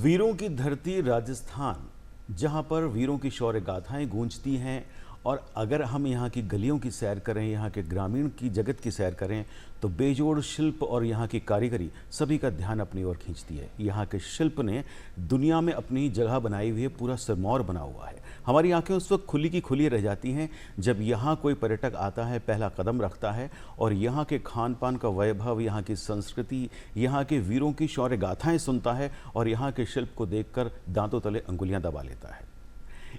वीरों की धरती राजस्थान, जहां पर वीरों की शौर्य गाथाएं गूंजती हैं, और अगर हम यहाँ की गलियों की सैर करें, यहाँ के ग्रामीण की जगत की सैर करें, तो बेजोड़ शिल्प और यहाँ की कारीगरी सभी का ध्यान अपनी ओर खींचती है। यहाँ के शिल्प ने दुनिया में अपनी जगह बनाई हुई है, पूरा सिरमौर बना हुआ है। हमारी आंखें उस वक्त खुली की खुली रह जाती हैं जब यहाँ कोई पर्यटक आता है, पहला कदम रखता है और यहाँ के खान पान का वैभव, यहाँ की संस्कृति, यहाँ के वीरों की शौर्य गाथाएं सुनता है और यहाँ के शिल्प को देखकर दांतों तले अंगुलियां दबा लेता है।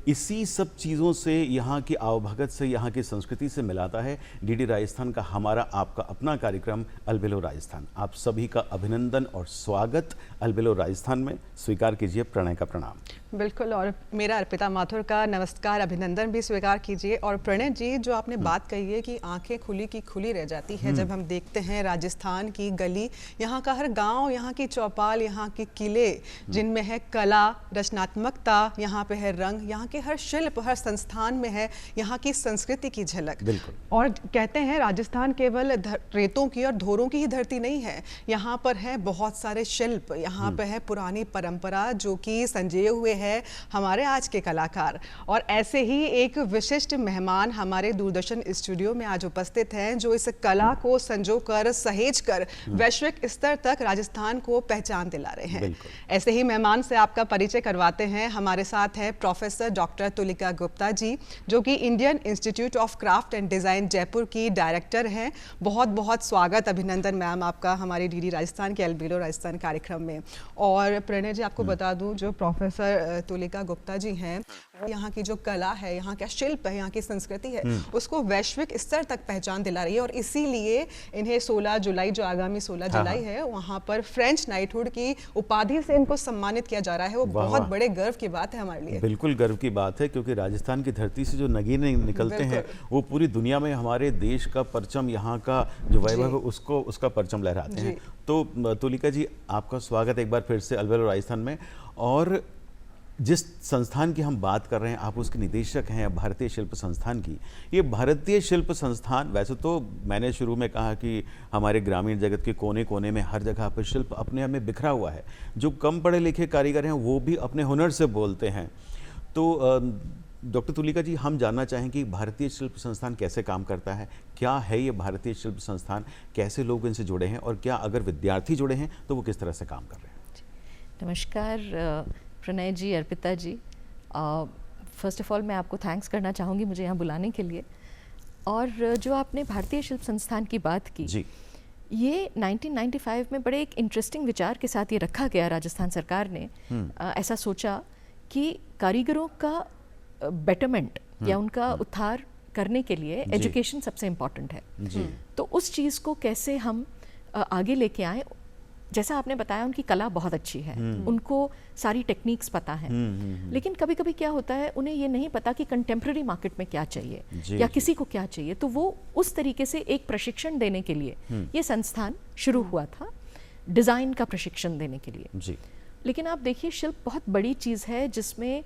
इसी सब चीज़ों से, यहाँ की आवभगत से, यहाँ की संस्कृति से मिलाता है डीडी राजस्थान का हमारा आपका अपना कार्यक्रम अलबेलो राजस्थान। आप सभी का अभिनंदन और स्वागत अलबेलो राजस्थान में। स्वीकार कीजिए प्रणय का प्रणाम। बिल्कुल, और मेरा अर्पिता माथुर का नमस्कार, अभिनंदन भी स्वीकार कीजिए। और प्रणय जी, जो आपने बात कही है कि आंखें खुली की खुली रह जाती है जब हम देखते हैं राजस्थान की गली, यहाँ का हर गांव, यहाँ की चौपाल, यहाँ के किले जिनमें है कला, रचनात्मकता, यहाँ पे है रंग, यहाँ के हर शिल्प, हर संस्थान में है यहाँ की संस्कृति की झलक। और कहते हैं राजस्थान केवल रेतों की और धोरों की ही धरती नहीं है, यहाँ पर है बहुत सारे शिल्प, यहाँ पे है पुरानी परंपरा जो कि संजोए हुए है हमारे आज के कलाकार। और ऐसे ही एक विशिष्ट मेहमान हमारे दूरदर्शन स्टूडियो में आज उपस्थित हैं, जो इस कला को संजोकर, सहेजकर वैश्विक स्तर तक राजस्थान को पहचान दिला रहे हैं। ऐसे ही मेहमान से आपका परिचय करवाते हैं। हमारे साथ है प्रोफेसर डॉक्टर तुलिका गुप्ता जी, जो कि Indian institute of craft and design Jaipur की डायरेक्टर हैं। बहुत बहुत स्वागत, अभिनंदन मैम आपका हमारे डीडी राजस्थान के अलबेलो राजस्थान कार्यक्रम में। और प्रणय जी, आपको बता दूं, जो प्रोफेसर तुलिका गुप्ता जी हैं, यहाँ की जो कला है, यहाँ का शिल्प है, यहाँ की संस्कृति है, उसको वैश्विक स्तर तक पहचान दिला रही है। और इसीलिए इन्हें 16 जुलाई, जो आगामी 16 जुलाई है, वहाँ पर फ्रेंच नाइटहुड की उपाधि से इनको सम्मानित किया जा रहा है। वो बहुत बड़े गर्व की बात है हमारे लिए। बिल्कुल गर्व की बात है, क्योंकि राजस्थान की धरती से जो नगीने निकलते हैं वो पूरी दुनिया में हमारे देश का परचम, यहाँ का जो वैभव है उसका परचम लहराते हैं। तो तुलिका जी, आपका स्वागत एक बार फिर से अलबेलो राजस्थान में। और जिस संस्थान की हम बात कर रहे हैं, आप उसके निदेशक हैं, भारतीय शिल्प संस्थान की। ये भारतीय शिल्प संस्थान, वैसे तो मैंने शुरू में कहा कि हमारे ग्रामीण जगत के कोने कोने में हर जगह पर शिल्प अपने आप में बिखरा हुआ है। जो कम पढ़े लिखे कारीगर हैं वो भी अपने हुनर से बोलते हैं। तो डॉक्टर तुलिका जी, हम जानना चाहें कि भारतीय शिल्प संस्थान कैसे काम करता है, क्या है ये भारतीय शिल्प संस्थान, कैसे लोग इनसे जुड़े हैं, और क्या अगर विद्यार्थी जुड़े हैं तो वो किस तरह से काम कर रहे हैं। नमस्कार प्रणय जी, अर्पिता जी। फर्स्ट ऑफ ऑल मैं आपको थैंक्स करना चाहूँगी मुझे यहाँ बुलाने के लिए। और जो आपने भारतीय शिल्प संस्थान की बात की जी, ये 1995 में बड़े एक इंटरेस्टिंग विचार के साथ ये रखा गया। राजस्थान सरकार ने ऐसा सोचा कि कारीगरों का बेटरमेंट या उनका उद्धार करने के लिए एजुकेशन सबसे इम्पॉर्टेंट है। तो उस चीज़ को कैसे हम आगे लेके आए। जैसा आपने बताया, उनकी कला बहुत अच्छी है, उनको सारी टेक्निक्स पता है, लेकिन कभी कभी क्या होता है, उन्हें ये नहीं पता कि कंटेम्प्रेरी मार्केट में क्या चाहिए या किसी को क्या चाहिए। तो वो उस तरीके से एक प्रशिक्षण देने के लिए ये संस्थान शुरू हुआ था, डिज़ाइन का प्रशिक्षण देने के लिए। लेकिन आप देखिए, शिल्प बहुत बड़ी चीज़ है, जिसमें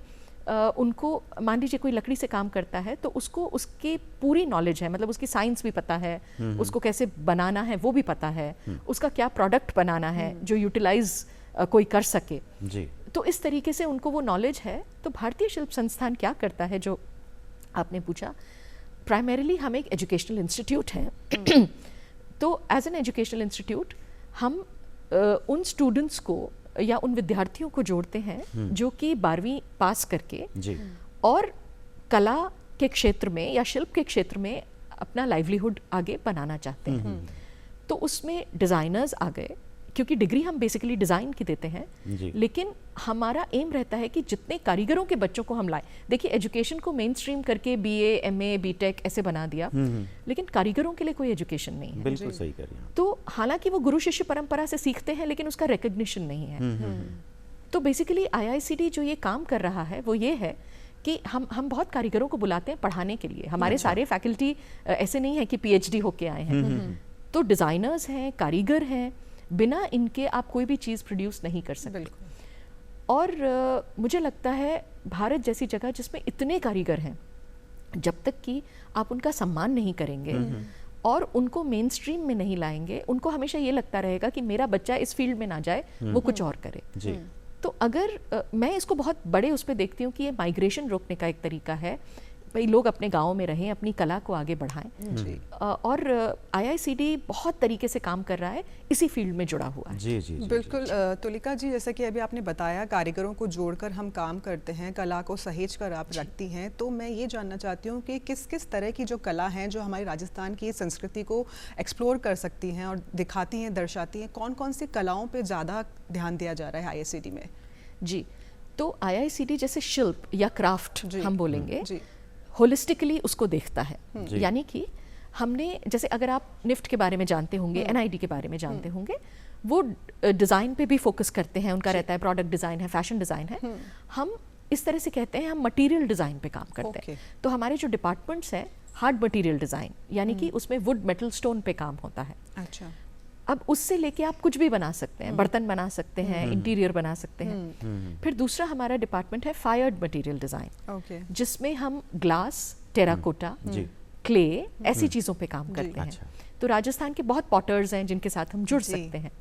उनको, मान लीजिए कोई लकड़ी से काम करता है तो उसको उसकी पूरी नॉलेज है, मतलब उसकी साइंस भी पता है, उसको कैसे बनाना है वो भी पता है, उसका क्या प्रोडक्ट बनाना है जो यूटिलाइज कोई कर सके जी। तो इस तरीके से उनको वो नॉलेज है। तो भारतीय शिल्प संस्थान क्या करता है, जो आपने पूछा, प्राइमरीली हम एक एजुकेशनल इंस्टीट्यूट हैं। तो एज एन एजुकेशनल इंस्टीट्यूट हम उन स्टूडेंट्स को या उन विद्यार्थियों को जोड़ते हैं जो कि 12वीं पास करके जी, और कला के क्षेत्र में या शिल्प के क्षेत्र में अपना लाइवलीहुड आगे बनाना चाहते हैं। तो उसमें डिज़ाइनर्स आ गए, क्योंकि डिग्री हम बेसिकली डिज़ाइन की देते हैं, लेकिन हमारा एम रहता है कि जितने कारीगरों के बच्चों को हम लाएं। देखिए, एजुकेशन को मेन स्ट्रीम करके BA, MA, BTech ऐसे बना दिया, लेकिन कारीगरों के लिए कोई एजुकेशन नहीं है। बिल्कुल सही कर रही हैं। तो हालांकि वो गुरु शिष्य परंपरा से सीखते हैं, लेकिन उसका रिकग्निशन नहीं है। तो बेसिकली IICD जो ये काम कर रहा है वो ये है कि हम बहुत कारीगरों को बुलाते हैं पढ़ाने के लिए। हमारे सारे फैकल्टी ऐसे नहीं है कि PhD होके आए हैं। तो डिज़ाइनर्स हैं, कारीगर हैं, बिना इनके आप कोई भी चीज़ प्रोड्यूस नहीं कर सकते। और मुझे लगता है भारत जैसी जगह जिसमें इतने कारीगर हैं, जब तक कि आप उनका सम्मान नहीं करेंगे और उनको मेन स्ट्रीम में नहीं लाएंगे, उनको हमेशा ये लगता रहेगा कि मेरा बच्चा इस फील्ड में ना जाए, वो कुछ और करे जी। तो अगर मैं इसको बहुत बड़े उस पर देखती हूँ कि ये माइग्रेशन रोकने का एक तरीका है, भाई लोग अपने गाँव में रहें, अपनी कला को आगे बढ़ाएं। और IICD बहुत तरीके से काम कर रहा है, इसी फील्ड में जुड़ा हुआ है। जी बिल्कुल। तुलिका जी, जैसा कि अभी आपने बताया कारीगरों को जोड़कर हम काम करते हैं, कला को सहेज कर आप रखती हैं, तो मैं ये जानना चाहती हूँ कि किस किस तरह की जो कला हैं जो हमारी राजस्थान की संस्कृति को एक्सप्लोर कर सकती हैं और दिखाती हैं, दर्शाती हैं, कौन कौन सी कलाओं पर ज़्यादा ध्यान दिया जा रहा है IICD में? जी, तो IICD जैसे शिल्प या क्राफ्ट हम बोलेंगे, होलिस्टिकली उसको देखता है। यानी कि हमने, जैसे अगर आप निफ्ट के बारे में जानते होंगे, NID के बारे में जानते होंगे, वो डिज़ाइन पे भी फोकस करते हैं, उनका रहता है प्रोडक्ट डिज़ाइन है, फैशन डिज़ाइन है। हम इस तरह से कहते हैं हम मटेरियल डिज़ाइन पे काम करते हैं। तो हमारे जो डिपार्टमेंट्स हैं, हार्ड मटेरियल डिज़ाइन, यानी कि उसमें वुड, मेटल, स्टोन पे काम होता है। अच्छा। अब उससे लेके आप कुछ भी बना सकते हैं, बर्तन बना सकते हैं, इंटीरियर बना सकते हैं। फिर दूसरा हमारा डिपार्टमेंट है फायर्ड मटेरियल डिज़ाइन, जिसमें हम ग्लास, टेराकोटा, क्ले, ऐसी चीज़ों पे काम करते हैं। तो राजस्थान के बहुत पॉटर्स हैं जिनके साथ हम जुड़ सकते हैं।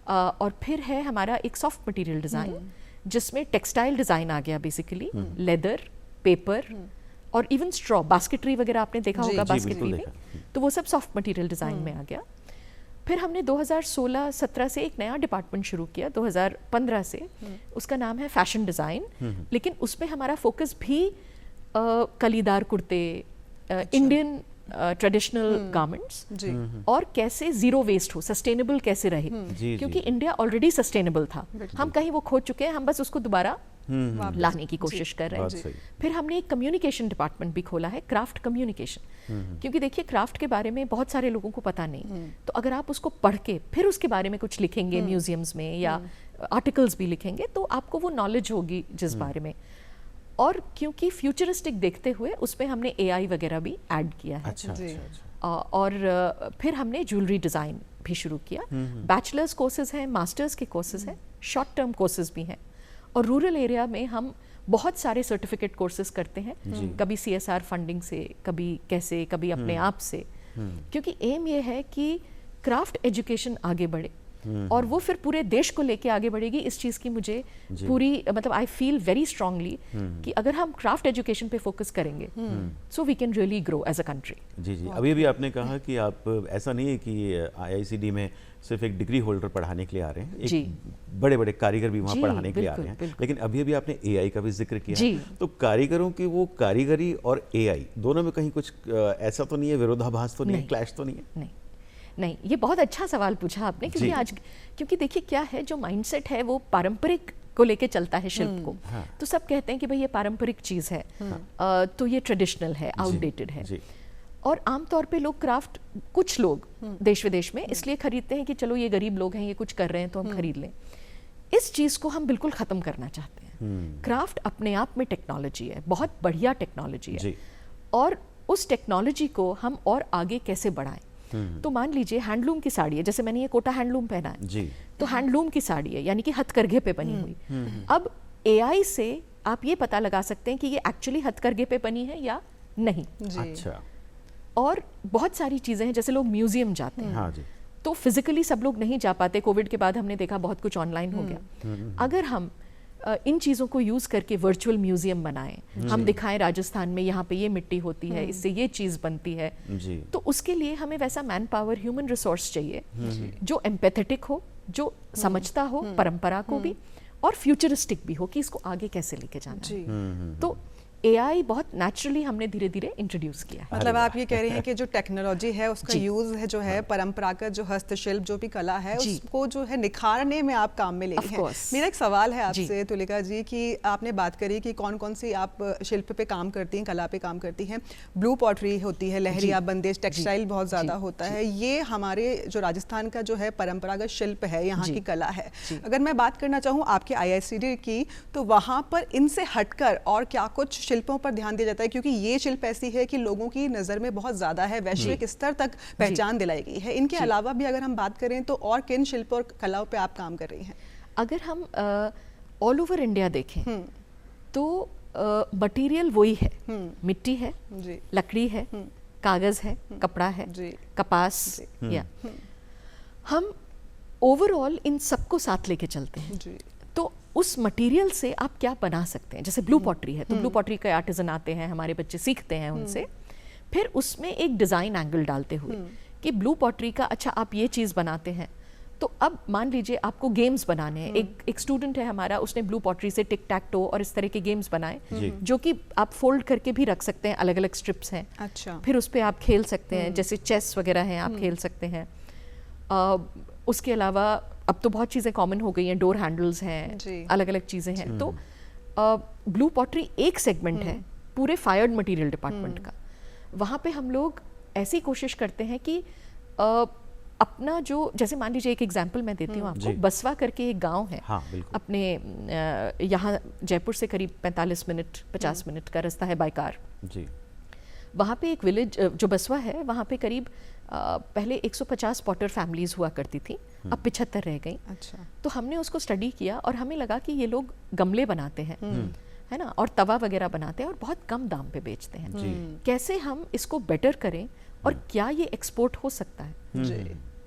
और फिर है हमारा एक सॉफ्ट मटेरियल डिज़ाइन, जिसमें टेक्सटाइल डिज़ाइन आ गया, बेसिकली लेदर, पेपर और इवन स्ट्रॉ, बास्केटरी वगैरह आपने देखा होगा बास्केटरी में, तो वो सब सॉफ्ट मटेरियल डिज़ाइन में आ गया। फिर हमने 2016-17 से एक नया डिपार्टमेंट शुरू किया, 2015 से, उसका नाम है फैशन डिज़ाइन। लेकिन उसमें हमारा फोकस भी कलीदार कुर्ते, इंडियन ट्रेडिशनल गारमेंट्स, और कैसे ज़ीरो वेस्ट हो, सस्टेनेबल कैसे रहे, क्योंकि इंडिया ऑलरेडी सस्टेनेबल था, हम कहीं वो खो चुके हैं, हम बस उसको दोबारा लाने की कोशिश कर रहे हैं। फिर हमने एक कम्युनिकेशन डिपार्टमेंट भी खोला है, क्राफ्ट कम्युनिकेशन, क्योंकि देखिए क्राफ्ट के बारे में बहुत सारे लोगों को पता नहीं, तो अगर आप उसको पढ़ के फिर उसके बारे में कुछ लिखेंगे म्यूजियम्स में या आर्टिकल्स भी लिखेंगे, तो आपको वो नॉलेज होगी जिस बारे में। और क्योंकि फ्यूचरिस्टिक देखते हुए उसमें हमने AI वगैरह भी ऐड किया है। और फिर हमने ज्वेलरी डिज़ाइन भी शुरू किया। बैचलर्स कोर्सेज हैं, मास्टर्स के कोर्सेज हैं, शॉर्ट टर्म कोर्सेज भी हैं, और रूरल एरिया में हम बहुत सारे सर्टिफिकेट कोर्सेज करते हैं, कभी CSR फंडिंग से, कभी कैसे, कभी अपने आप से, क्योंकि एम ये है कि क्राफ्ट एजुकेशन आगे बढ़े और वो फिर पूरे देश को लेके आगे बढ़ेगी। इस चीज़ की मुझे पूरी, मतलब आई फील वेरी स्ट्रांगली कि अगर हम क्राफ्ट एजुकेशन पे फोकस करेंगे, so we can really grow as a country. जी। अभी आपने कहा कि आप, ऐसा नहीं है कि IICD में सिर्फ एक डिग्री होल्डर पढ़ाने के लिए आ रहे हैं, एक बड़े बड़े कारीगर भी वहाँ पढ़ाने के लिए आ रहे हैं, लेकिन अभी आपने AI का भी जिक्र किया है, तो कारीगरों की वो कारीगरी और AI दोनों में कहीं कुछ ऐसा तो नहीं है, विरोधाभास तो नहीं है, क्लैश तो नहीं है? नहीं, ये बहुत अच्छा सवाल पूछा आपने, क्योंकि देखिए क्या है, जो माइंडसेट है वो पारंपरिक को लेके चलता है शिल्प को। तो सब कहते हैं कि भाई ये पारंपरिक चीज़ है, तो ये ट्रेडिशनल है, आउटडेटेड है। और आमतौर पे लोग क्राफ्ट, कुछ लोग देश विदेश में इसलिए खरीदते हैं कि चलो ये गरीब लोग हैं, ये कुछ कर रहे हैं तो हम खरीद लें। इस चीज़ को हम बिल्कुल ख़त्म करना चाहते हैं। क्राफ्ट अपने आप में टेक्नोलॉजी है, बहुत बढ़िया टेक्नोलॉजी है, और उस टेक्नोलॉजी को हम और आगे कैसे बढ़ाएं। तो मान लीजिए हैंडलूम की साड़ी है, जैसे मैंने ये कोटा हैंडलूम पहना है जी, तो हैंडलूम की साड़ी है, यानी कि हथकरघे पे बनी हुई। अब AI से आप ये पता लगा सकते हैं कि ये एक्चुअली हथकरघे पे बनी है या नहीं। अच्छा। और बहुत सारी चीज़ें हैं, जैसे लोग म्यूजियम जाते हैं, हाँ जी, तो फिजिकली सब लोग नहीं जा पाते, कोविड के बाद हमने देखा बहुत कुछ ऑनलाइन हो गया। अगर हम इन चीज़ों को यूज़ करके वर्चुअल म्यूजियम बनाएं, हम दिखाएं राजस्थान में यहाँ पे ये मिट्टी होती है, इससे ये चीज़ बनती है, तो उसके लिए हमें वैसा मैन पावर, ह्यूमन रिसोर्स चाहिए जो एम्पैथेटिक हो, जो समझता हो परंपरा को भी, और फ्यूचरिस्टिक भी हो कि इसको आगे कैसे लेके जाना है। तो AI बहुत नेचुरली हमने धीरे धीरे इंट्रोड्यूस किया है। मतलब आप ये कह रहे हैं कि जो टेक्नोलॉजी है उसका यूज है, जो है परंपरागत जो हस्तशिल्प जो भी कला है उसको जो है निखारने में आप काम में ले रही हैं। मेरा एक सवाल है आपसे तुलिका जी कि आपने बात करी कि कौन कौन सी आप शिल्प पे काम करती हैं, कला पे काम करती हैं। ब्लू पॉटरी होती है, लहरिया बंदेज, टेक्सटाइल बहुत ज़्यादा होता है, ये हमारे जो राजस्थान का जो है परंपरागत शिल्प है, यहाँ की कला है। अगर मैं बात करना चाहूँ आपके IICD की, तो वहाँ पर इनसे हटकर और क्या कुछ शिल्पों पर ध्यान दिया जाता है, क्योंकि ये शिल्प ऐसी है कि लोगों की नज़र में बहुत ज़्यादा है, वैश्विक स्तर तक पहचान दिलाई गई है। इनके अलावा भी अगर हम बात करें तो और किन शिल्प और कलाओं पे आप काम कर रही हैं? अगर हम ऑल ओवर इंडिया देखें तो मटेरियल वही है, मिट्टी है, लकड़ी है, कागज़ है, कपड़ा है, कपास, या हम ओवरऑल इन सबको साथ लेके चलते हैं। तो उस मटेरियल से आप क्या बना सकते हैं। जैसे ब्लू पॉटरी है तो ब्लू पॉटरी के आर्टिजन आते हैं, हमारे बच्चे सीखते हैं उनसे, फिर उसमें एक डिज़ाइन एंगल डालते हुए कि ब्लू पॉटरी का अच्छा आप ये चीज़ बनाते हैं, तो अब मान लीजिए आपको गेम्स बनाने हैं। एक स्टूडेंट है हमारा, उसने ब्लू पॉटरी से टिक टैक टो और इस तरह के गेम्स बनाए जो कि आप फोल्ड करके भी रख सकते हैं, अलग अलग स्ट्रिप्स हैं। अच्छा। फिर उस पर आप खेल सकते हैं, जैसे चेस वगैरह हैं आप खेल सकते हैं। उसके अलावा अब तो बहुत चीज़ें कॉमन हो गई हैं, डोर हैंडल्स हैं, अलग अलग चीज़ें हैं। तो ब्लू पॉटरी एक सेगमेंट है पूरे फायर्ड मटेरियल डिपार्टमेंट का। वहाँ पे हम लोग ऐसी कोशिश करते हैं कि अपना जो, जैसे मान लीजिए एक एग्जांपल मैं देती हूँ आपको, बसवा करके एक गांव है, हाँ, अपने यहाँ जयपुर से करीब 45 मिनट 50 मिनट का रास्ता है बाय कार जी। वहाँ पे एक विलेज जो बसवा है, वहाँ पे करीब पहले 150 पॉटर फैमिलीज हुआ करती थी, अब 75 रह गई। अच्छा। तो हमने उसको स्टडी किया और हमें लगा कि ये लोग गमले बनाते हैं, है ना, और तवा वगैरह बनाते हैं और बहुत कम दाम पे बेचते हैं। कैसे हम इसको बेटर करें और क्या ये एक्सपोर्ट हो सकता है।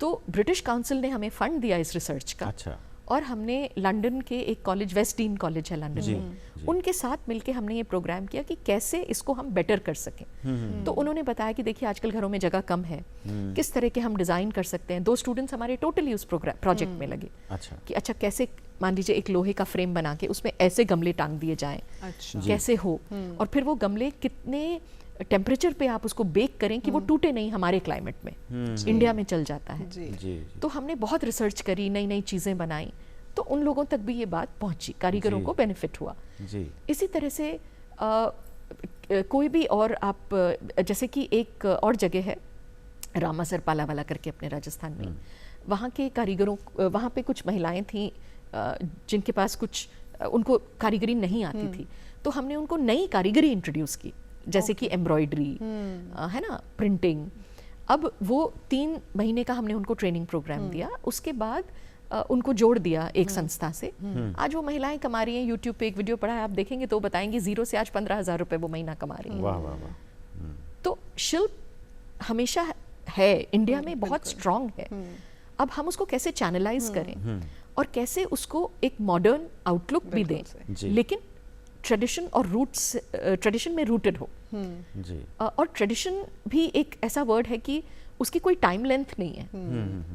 तो ब्रिटिश काउंसिल ने हमें फंड दिया इस रिसर्च का। अच्छा। और हमने लंदन के एक कॉलेज, वेस्ट डीन कॉलेज है लंदन में, उनके साथ मिलके हमने ये प्रोग्राम किया कि कैसे इसको हम बेटर कर सकें। तो उन्होंने बताया कि देखिए आजकल घरों में जगह कम है, किस तरह के हम डिज़ाइन कर सकते हैं। 2 स्टूडेंट्स हमारे टोटली उस प्रोजेक्ट में लगे। अच्छा। कि अच्छा कैसे, मान लीजिए एक लोहे का फ्रेम बना के उसमें ऐसे गमले टांग दिए जाएं, अच्छा। कैसे हो, और फिर वो गमले कितने टेम्परेचर पे आप उसको बेक करें कि वो टूटे नहीं हमारे क्लाइमेट में, इंडिया में चल जाता है। जी। तो हमने बहुत रिसर्च करी, नई नई चीज़ें बनाई, तो उन लोगों तक भी ये बात पहुंची, कारीगरों को बेनिफिट हुआ जी। इसी तरह से कोई भी और आप, जैसे कि एक और जगह है रामासर पालावाला करके अपने राजस्थान में, वहाँ के कारीगरों, वहाँ पे कुछ महिलाएं थीं जिनके पास कुछ, उनको कारीगरी नहीं आती थी, तो हमने उनको नई कारीगरी इंट्रोड्यूस की, जैसे कि एम्ब्रॉयडरी, है ना, प्रिंटिंग। अब वो 3 महीने का हमने उनको ट्रेनिंग प्रोग्राम दिया, उसके बाद उनको जोड़ दिया एक संस्था से। आज वो महिलाएं कमा रही हैं, यूट्यूब पे एक वीडियो पड़ा है, आप देखेंगे तो बताएंगे 0 से आज 15,000 रुपए वो महीना कमा रही हैं। वाह वाह वाह। तो शिल्प हमेशा है, इंडिया में बहुत स्ट्रांग है। अब हम उसको कैसे चैनलाइज करें और कैसे उसको एक मॉडर्न आउटलुक भी दें, लेकिन ट्रेडिशन और रूट्स, ट्रेडिशन में रूटेड हो जी। और ट्रेडिशन भी एक ऐसा वर्ड है कि उसकी कोई टाइम लेंथ नहीं है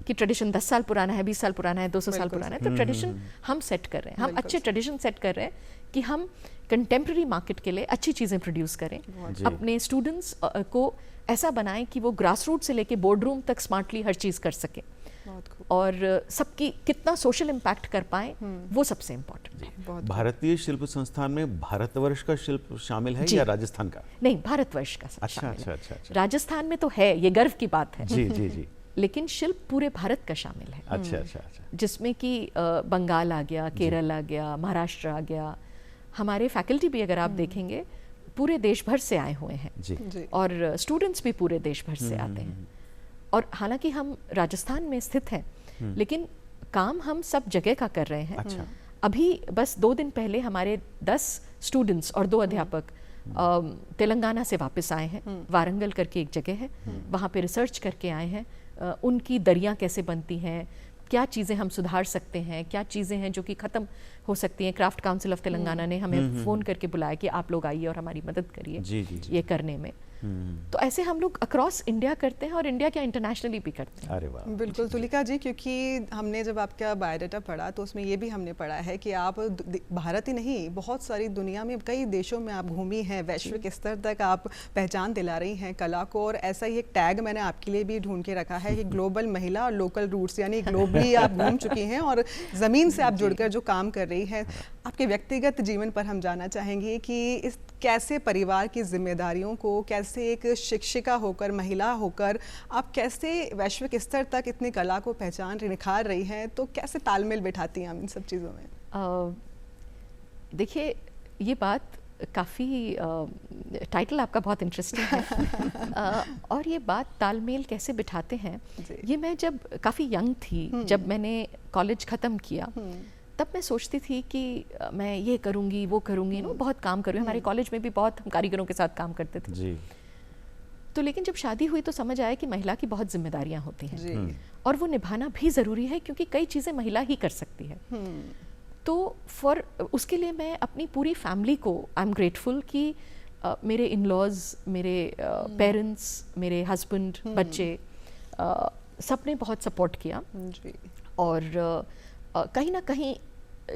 कि ट्रेडिशन 10 साल पुराना है, 20 साल पुराना है, 200 साल पुराना है। तो ट्रेडिशन हम सेट कर रहे हैं, हम अच्छे ट्रेडिशन सेट कर रहे हैं कि हम कंटेम्प्रेरी मार्केट के लिए अच्छी चीज़ें प्रोड्यूस करें, अपने स्टूडेंट्स को ऐसा बनाएं कि वो ग्रास रूट से लेके बोर्ड रूम तक स्मार्टली हर चीज़ कर सकें, और सबकी कितना सोशल इम्पैक्ट कर पाए, वो सबसे इम्पोर्टेंट है। भारतीय शिल्प संस्थान में भारतवर्ष का शिल्प शामिल है या राजस्थान का? नहीं, भारतवर्ष का। अच्छा अच्छा अच्छा। राजस्थान में तो है, ये गर्व की बात है जी जी जी। लेकिन शिल्प पूरे भारत का शामिल है। अच्छा अच्छा अच्छा। जिसमें कि बंगाल आ गया, केरल आ गया, महाराष्ट्र आ गया। हमारे फैकल्टी भी अगर आप देखेंगे पूरे देश भर से आए हुए हैं जी। और स्टूडेंट्स भी पूरे देश भर से आते हैं। और हालांकि हम राजस्थान में स्थित हैं, लेकिन काम हम सब जगह का कर रहे हैं। अच्छा। अभी बस 2 दिन पहले हमारे 10 स्टूडेंट्स और 2 अध्यापक तेलंगाना से वापस आए हैं। वारंगल करके एक जगह है, वहाँ पे रिसर्च करके आए हैं। उनकी दरियाँ कैसे बनती हैं, क्या चीज़ें हम सुधार सकते हैं, क्या चीज़ें हैं जो कि ख़त्म हो सकती हैं। क्राफ्ट काउंसिल ऑफ तेलंगाना ने हमें फ़ोन करके बुलाया कि आप लोग आइए और हमारी मदद करिए ये करने में। तो ऐसे हम लोग अक्रॉस इंडिया करते हैं और इंडिया क्या इंटरनेशनली भी करते हैं। अरे वाह। बिल्कुल तुलिका जी, क्योंकि हमने जब आपका बायोडाटा पढ़ा तो उसमें ये भी हमने पढ़ा है कि आप भारत ही नहीं, बहुत सारी दुनिया में कई देशों में आप घूमी हैं, वैश्विक स्तर तक आप पहचान दिला रही हैं कला को। और ऐसा ही एक टैग मैंने आपके लिए भी ढूंढ के रखा है कि ग्लोबल महिला और लोकल रूट्स, यानी ग्लोबली आप घूम चुकी हैं और ज़मीन से आप जुड़कर जो काम कर रही हैं। आपके व्यक्तिगत जीवन पर हम जानना चाहेंगे कि इस कैसे परिवार की जिम्मेदारियों को, कैसे एक शिक्षिका होकर, महिला होकर आप कैसे वैश्विक स्तर तक इतनी कला को पहचान निखार रही हैं, तो कैसे तालमेल बिठाती हैं हम इन सब चीज़ों में? देखिए, ये बात काफ़ी, टाइटल आपका बहुत इंटरेस्टिंग है। और ये बात तालमेल कैसे बिठाते हैं, ये मैं जब काफ़ी यंग थी, जब मैंने कॉलेज ख़त्म किया, तब मैं सोचती थी कि मैं ये करूँगी, वो करूँगी, बहुत काम करूँगी। हमारे कॉलेज में भी बहुत हम कारीगरों के साथ काम करते थे जी। तो लेकिन जब शादी हुई तो समझ आया कि महिला की बहुत जिम्मेदारियां होती हैं और वो निभाना भी ज़रूरी है, क्योंकि कई चीज़ें महिला ही कर सकती है। तो उसके लिए मैं अपनी पूरी फैमिली को आई एम ग्रेटफुल कि मेरे इन लॉज, मेरे पेरेंट्स, मेरे हस्बैंड, बच्चे सब ने बहुत सपोर्ट किया जी। और कहीं ना कहीं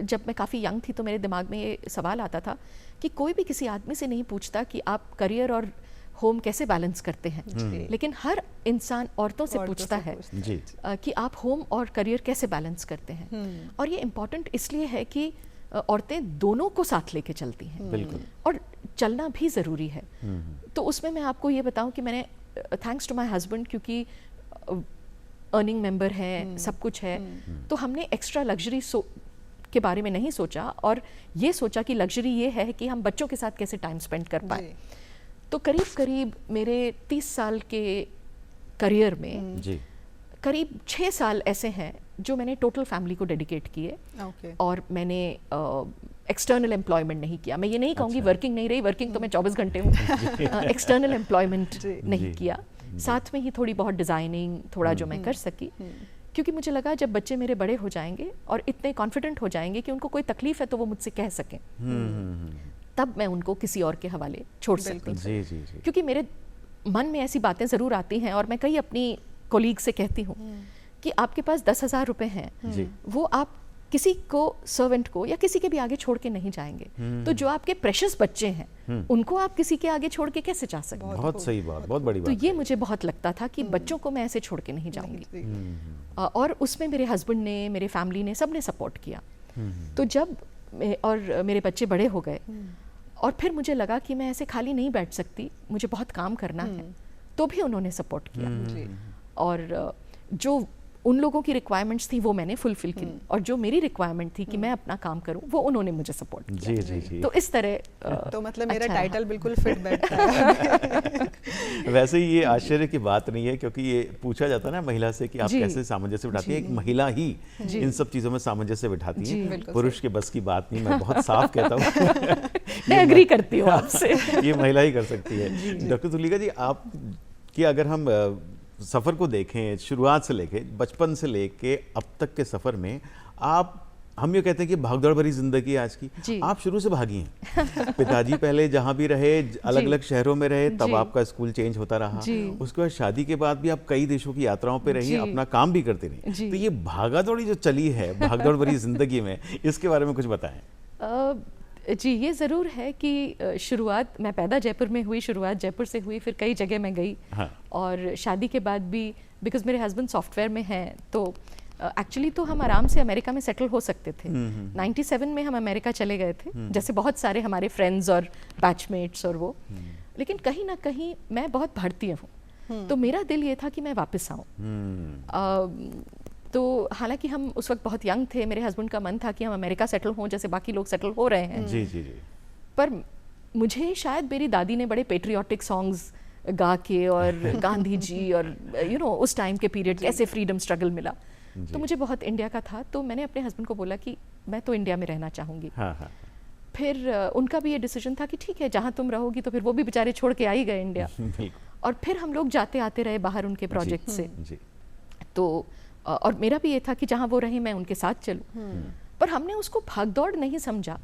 जब मैं काफ़ी यंग थी तो मेरे दिमाग में ये सवाल आता था कि कोई भी किसी आदमी से नहीं पूछता कि आप करियर और होम कैसे बैलेंस करते हैं, लेकिन हर इंसान औरतों से पूछता है कि आप होम और करियर कैसे बैलेंस करते हैं। और ये इम्पॉर्टेंट इसलिए है कि औरतें दोनों को साथ लेके चलती हैं और चलना भी ज़रूरी है। तो उसमें मैं आपको ये बताऊं कि मैंने थैंक्स टू माय हस्बैंड, क्योंकि अर्निंग मेंबर है, सब कुछ है, तो हमने एक्स्ट्रा लग्जरी के बारे में नहीं सोचा और ये सोचा कि लग्जरी ये है कि हम बच्चों के साथ कैसे टाइम स्पेंड कर पाए। तो करीब करीब मेरे 30 साल के करियर में करीब 6 साल ऐसे हैं जो मैंने टोटल फैमिली को डेडिकेट किए। और मैंने एक्सटर्नल एम्प्लॉयमेंट नहीं किया। मैं ये नहीं कहूँगी वर्किंग नहीं रही, वर्किंग तो मैं 24 घंटे हूँ। एक्सटर्नल एम्प्लॉयमेंट नहीं किया, साथ में ही थोड़ी बहुत डिज़ाइनिंग थोड़ा जो मैं कर सकी, क्योंकि मुझे लगा जब बच्चे मेरे बड़े हो जाएंगे और इतने कॉन्फिडेंट हो जाएंगे कि उनको कोई तकलीफ है तो वो मुझसे कह सकें, तब मैं उनको किसी और के हवाले छोड़ सकती हूँ। क्योंकि मेरे मन में ऐसी बातें ज़रूर आती हैं और मैं कई अपनी कोलीग से कहती हूँ कि आपके पास 10,000 रुपए हैं, वो आप किसी को, सर्वेंट को या किसी के भी आगे छोड़ के नहीं जाएंगे। तो जो आपके प्रेशियस बच्चे हैं उनको आप किसी के आगे छोड़ के कैसे जा सकते हैं? बहुत सही बात, बहुत बड़ी बात। तो ये मुझे बहुत लगता था कि बच्चों को मैं ऐसे छोड़ के नहीं जाऊंगी। और उसमें मेरे हस्बैंड ने, मेरे फैमिली ने, सब ने सपोर्ट किया। तो जब और मेरे बच्चे बड़े हो गए और फिर मुझे लगा कि मैं ऐसे खाली नहीं बैठ सकती, मुझे बहुत काम करना है, तो भी उन्होंने सपोर्ट किया। और जो उन लोगों की रिक्वायरमेंट्स थी वो मैंने फुलफिल की, और जो मेरी रिक्वायरमेंट थी कि मैं अपना काम करूं वो उन्होंने मुझे सपोर्ट किया। जी। तो इस तरह तो मतलब मेरा टाइटल बिल्कुल फिट बैठता है। वैसे ही ये आश्चर्य की बात नहीं है, क्योंकि ये पूछा जाता है ना महिला से कि आप कैसे सामंजस्य बिठाती है। एक महिला ही इन सब चीजों में सामंजस्य बिठाती है, पुरुष के बस की बात नहीं। मैं बहुत साफ कहता हूँ, मैं एग्री करती हूँ आपसे। ये महिला ही कर सकती है। डॉक्टर तुलिका जी, आप की अगर हम सफ़र को देखें, शुरुआत से लेके, बचपन से लेके अब तक के सफ़र में, हम ये कहते हैं कि भागदौड़ भरी जिंदगी आज की, आप शुरू से भागी हैं। पिताजी पहले जहाँ भी रहे, अलग अलग शहरों में रहे, तब आपका स्कूल चेंज होता रहा। उसके बाद शादी के बाद भी आप कई देशों की यात्राओं पे रही, अपना काम भी करते रही। तो ये भागादौड़ी जो चली है भागदौड़ भरी जिंदगी में, इसके बारे में कुछ बताएं। जी, ये ज़रूर है कि शुरुआत, मैं पैदा जयपुर में हुई, शुरुआत जयपुर से हुई, फिर कई जगह मैं गई। और शादी के बाद भी, बिकॉज मेरे हस्बैंड सॉफ्टवेयर में हैं, तो एक्चुअली तो हम आराम से अमेरिका में सेटल हो सकते थे। 97 में हम अमेरिका चले गए थे, जैसे बहुत सारे हमारे फ्रेंड्स और बैचमेट्स और वो। लेकिन कहीं ना कहीं मैं बहुत भारतीय हूँ, तो मेरा दिल ये था कि मैं वापस आऊँ। तो हालांकि हम उस वक्त बहुत यंग थे, मेरे हस्बैंड का मन था कि हम अमेरिका सेटल हों जैसे बाकी लोग सेटल हो रहे हैं। जी। पर मुझे शायद मेरी दादी ने बड़े पेट्रियाटिक सॉन्ग्स गा के और गांधी जी और उस टाइम के पीरियड कैसे फ्रीडम स्ट्रगल मिला, तो मुझे बहुत इंडिया का था। तो मैंने अपने हस्बैंड को बोला कि मैं तो इंडिया में रहना चाहूँगी। फिर उनका भी ये डिसीजन था कि ठीक है, जहाँ तुम रहोगी, तो फिर वो भी बेचारे छोड़ के आ ही गए इंडिया। और फिर हम लोग जाते आते रहे बाहर उनके प्रोजेक्ट से। तो और मेरा भी ये था कि जहाँ वो रहे मैं उनके साथ चलूँ। पर हमने उसको भागदौड़ नहीं समझा,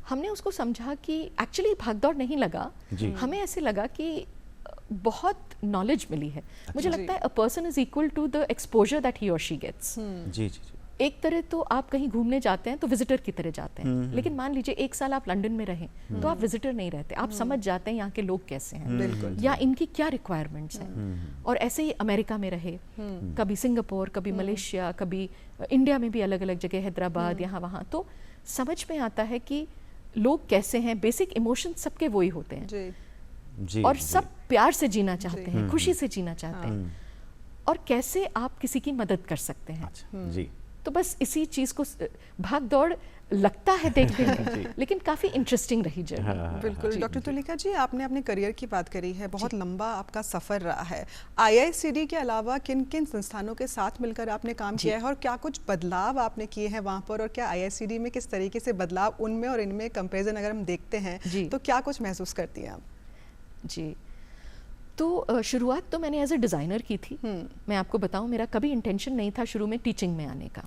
हमने उसको समझा कि एक्चुअली भागदौड़ नहीं लगा, हमें ऐसे लगा कि बहुत नॉलेज मिली है। मुझे लगता है a person is equal to the exposure that he और शी गेट्स। जी। एक तरह तो आप कहीं घूमने जाते हैं तो विजिटर की तरह जाते हैं, लेकिन मान लीजिए 1 साल आप लंदन में रहें तो आप विजिटर नहीं रहते, आप समझ जाते हैं यहाँ के लोग कैसे हैं या इनकी क्या रिक्वायरमेंट्स हैं। और ऐसे ही अमेरिका में रहे, कभी सिंगापुर, कभी मलेशिया, कभी इंडिया में भी अलग अलग जगह, हैदराबाद, यहाँ वहाँ, तो समझ में आता है कि लोग कैसे हैं। बेसिक इमोशन सबके वही होते हैं और सब प्यार से जीना चाहते हैं, खुशी से जीना चाहते हैं, और कैसे आप किसी की मदद कर सकते हैं। जी। तो बस इसी चीज को, भाग दौड़ लगता है देखने में, लेकिन काफी इंटरेस्टिंग रही जर्नी। बिल्कुल। डॉक्टर तुलिका जी, आपने अपने करियर की बात करी है, बहुत लंबा आपका सफर रहा है। IICD के अलावा किन किन संस्थानों के साथ मिलकर आपने काम किया है, और क्या कुछ बदलाव आपने किए हैं वहाँ पर, और क्या IICD में किस तरीके से बदलाव उनमें और इनमें कंपेरिजन अगर हम देखते हैं तो क्या कुछ महसूस करती हैं आप? जी, तो शुरुआत तो मैंने एज ए डिज़ाइनर की थी। मैं आपको बताऊं, मेरा कभी इंटेंशन नहीं था शुरू में टीचिंग में आने का।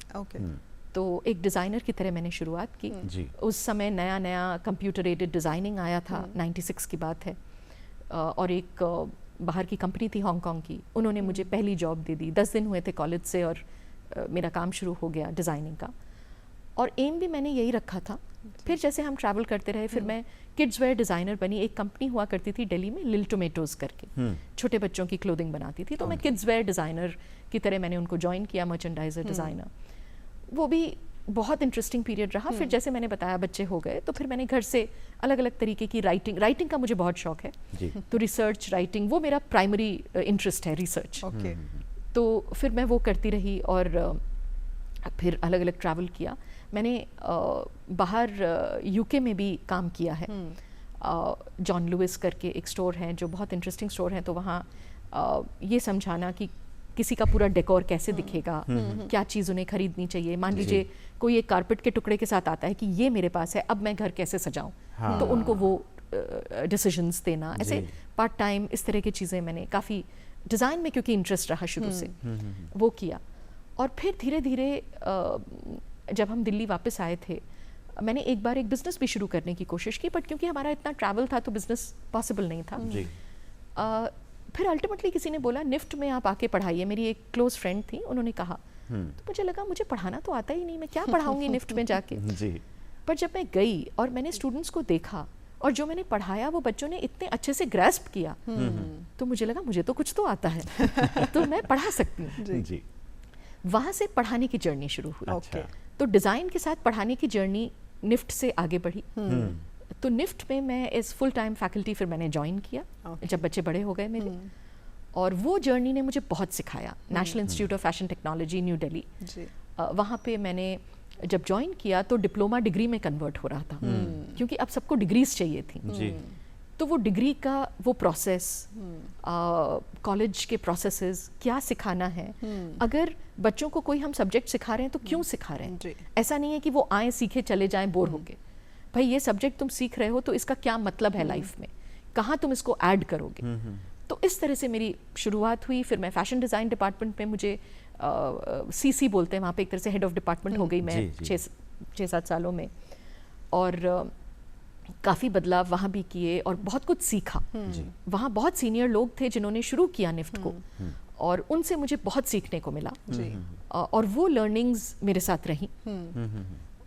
तो एक डिज़ाइनर की तरह मैंने शुरुआत की जी। उस समय नया नया कंप्यूटर एडेड डिज़ाइनिंग आया था, 96 की बात है। और एक बाहर की कंपनी थी हांगकांग की, उन्होंने मुझे पहली जॉब दे दी। 10 दिन हुए थे कॉलेज से और मेरा काम शुरू हो गया डिज़ाइनिंग का। और एम भी मैंने यही रखा था। फिर जैसे हम ट्रैवल करते रहे, फिर मैं किड्स वेयर डिज़ाइनर बनी। एक कंपनी हुआ करती थी दिल्ली में, लिल टोमेटोज़ करके, छोटे बच्चों की क्लोथिंग बनाती थी। तो मैं किड्स वेयर डिज़ाइनर की तरह मैंने उनको ज्वाइन किया, मर्चेंडाइजर डिज़ाइनर। वो भी बहुत इंटरेस्टिंग पीरियड रहा। फिर जैसे मैंने बताया बच्चे हो गए, तो फिर मैंने घर से अलग अलग तरीके की राइटिंग का मुझे बहुत शौक है जी। तो रिसर्च राइटिंग वो मेरा प्राइमरी इंटरेस्ट है, रिसर्च। तो फिर मैं वो करती रही और फिर अलग अलग ट्रैवल किया। मैंने बाहर यूके में भी काम किया है। जॉन लुइस करके एक स्टोर है जो बहुत इंटरेस्टिंग स्टोर है। तो वहाँ ये समझाना कि किसी का पूरा डेकोर कैसे दिखेगा, क्या चीज़ उन्हें खरीदनी चाहिए। मान लीजिए कोई एक कारपेट के टुकड़े के साथ आता है कि ये मेरे पास है, अब मैं घर कैसे सजाऊं। तो उनको वो डिसीजंस देना, ऐसे पार्ट टाइम इस तरह की चीज़ें मैंने काफ़ी डिज़ाइन में, क्योंकि इंटरेस्ट रहा शुरू से, वो किया। और फिर धीरे धीरे जब हम दिल्ली वापस आए थे, मैंने एक बार एक बिज़नेस भी शुरू करने की कोशिश की, बट क्योंकि हमारा इतना ट्रैवल था तो बिज़नेस पॉसिबल नहीं था। फिर अल्टीमेटली किसी ने बोला निफ्ट में आप आके पढ़ाइए। मेरी एक क्लोज फ्रेंड थी, उन्होंने कहा। तो मुझे लगा मुझे पढ़ाना तो आता ही नहीं, मैं क्या पढ़ाऊंगी निफ्ट में जाके। जी। पर जब मैं गई और मैंने स्टूडेंट्स को देखा और जो मैंने पढ़ाया वो बच्चों ने इतने अच्छे से ग्रैस्प किया, तो मुझे लगा मुझे तो कुछ तो आता है तो मैं पढ़ा सकती हूँ। जी। वहाँ से पढ़ाने की जर्नी शुरू हुई। अच्छा। तो डिज़ाइन के साथ पढ़ाने की जर्नी निफ्ट से आगे बढ़ी। तो निफ्ट में मैं एज फुल टाइम फैकल्टी फिर मैंने ज्वाइन किया जब बच्चे बड़े हो गए मेरे। और वो जर्नी ने मुझे बहुत सिखाया। National institute of fashion technology new Delhi, वहाँ पे मैंने जब ज्वाइन किया तो डिप्लोमा डिग्री में कन्वर्ट हो रहा था, क्योंकि अब सबको डिग्रीज चाहिए थी। जी। तो वो डिग्री का वो प्रोसेस, कॉलेज के प्रोसेसेस, क्या सिखाना है, अगर बच्चों को कोई हम सब्जेक्ट सिखा रहे हैं तो क्यों सिखा रहे हैं। ऐसा नहीं है कि वो आए सीखे चले जाएं बोर होके। भाई ये सब्जेक्ट तुम सीख रहे हो तो इसका क्या मतलब है लाइफ में, कहाँ तुम इसको ऐड करोगे। तो इस तरह से मेरी शुरुआत हुई। फिर मैं फैशन डिज़ाइन डिपार्टमेंट में, मुझे सीसी बोलते हैं वहाँ पे, एक तरह से हेड ऑफ डिपार्टमेंट हो गई मैं 6-7 सालों में। और काफ़ी बदलाव वहाँ भी किए और बहुत कुछ सीखा। वहाँ बहुत सीनियर लोग थे जिन्होंने शुरू किया निफ्ट को, और उनसे मुझे बहुत सीखने को मिला। और वो लर्निंग्स मेरे साथ रहीं।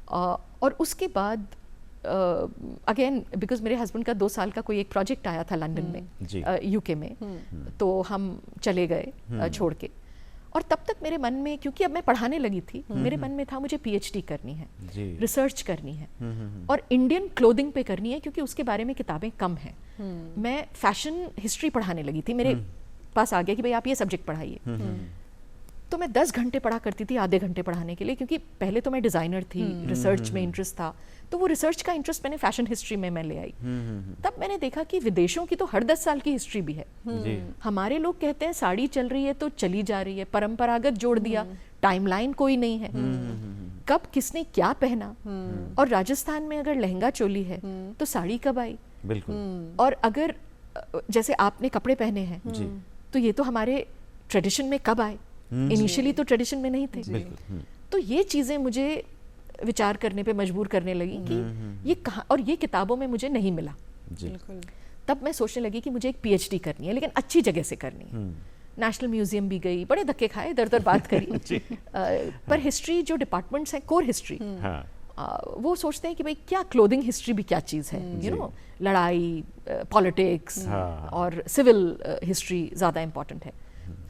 और उसके बाद अगेन बिकॉज मेरे हस्बैंड का 2 साल का कोई एक प्रोजेक्ट आया था लंदन में, यूके में, तो हम चले गए छोड़ के। और तब तक मेरे मन में, क्योंकि अब मैं पढ़ाने लगी थी, मेरे मन में था मुझे पीएचडी करनी है, रिसर्च करनी है, और इंडियन क्लोथिंग पे करनी है, क्योंकि उसके बारे में किताबें कम हैं। मैं फैशन हिस्ट्री पढ़ाने लगी थी, मेरे पास आ गया कि भाई आप ये सब्जेक्ट पढ़ाइए। तो मैं 10 घंटे पढ़ा करती थी आधे घंटे पढ़ाने के लिए, क्योंकि पहले तो मैं डिज़ाइनर थी, रिसर्च में इंटरेस्ट था, तो वो रिसर्च का इंटरेस्ट मैंने फैशन हिस्ट्री में मैं ले आई। तब मैंने देखा कि विदेशों की तो हर 10 साल की हिस्ट्री भी है। हमारे लोग कहते हैं साड़ी चल रही है तो चली जा रही है, परंपरागत जोड़ दिया, टाइमलाइन कोई नहीं है, कब किसने क्या पहना। और राजस्थान में अगर लहंगा चोली है तो साड़ी कब आई। बिल्कुल। और अगर जैसे आपने कपड़े पहने हैं तो ये तो हमारे ट्रेडिशन में कब आए, इनिशियली तो ट्रेडिशन में नहीं थे। तो ये चीज़ें मुझे विचार करने पे मजबूर करने लगी कि ये कहाँ, और ये किताबों में मुझे नहीं मिला। तब मैं सोचने लगी कि मुझे एक पीएचडी करनी है, लेकिन अच्छी जगह से करनी है। नेशनल म्यूजियम भी गई, बड़े धक्के खाए, इधर उधर बात करी। पर हिस्ट्री जो डिपार्टमेंट्स हैं, कोर हिस्ट्री, वो सोचते हैं कि भाई क्या क्लोथिंग हिस्ट्री भी क्या चीज़ है, यू नो, लड़ाई, पॉलिटिक्स और सिविल हिस्ट्री ज़्यादा इम्पॉर्टेंट है।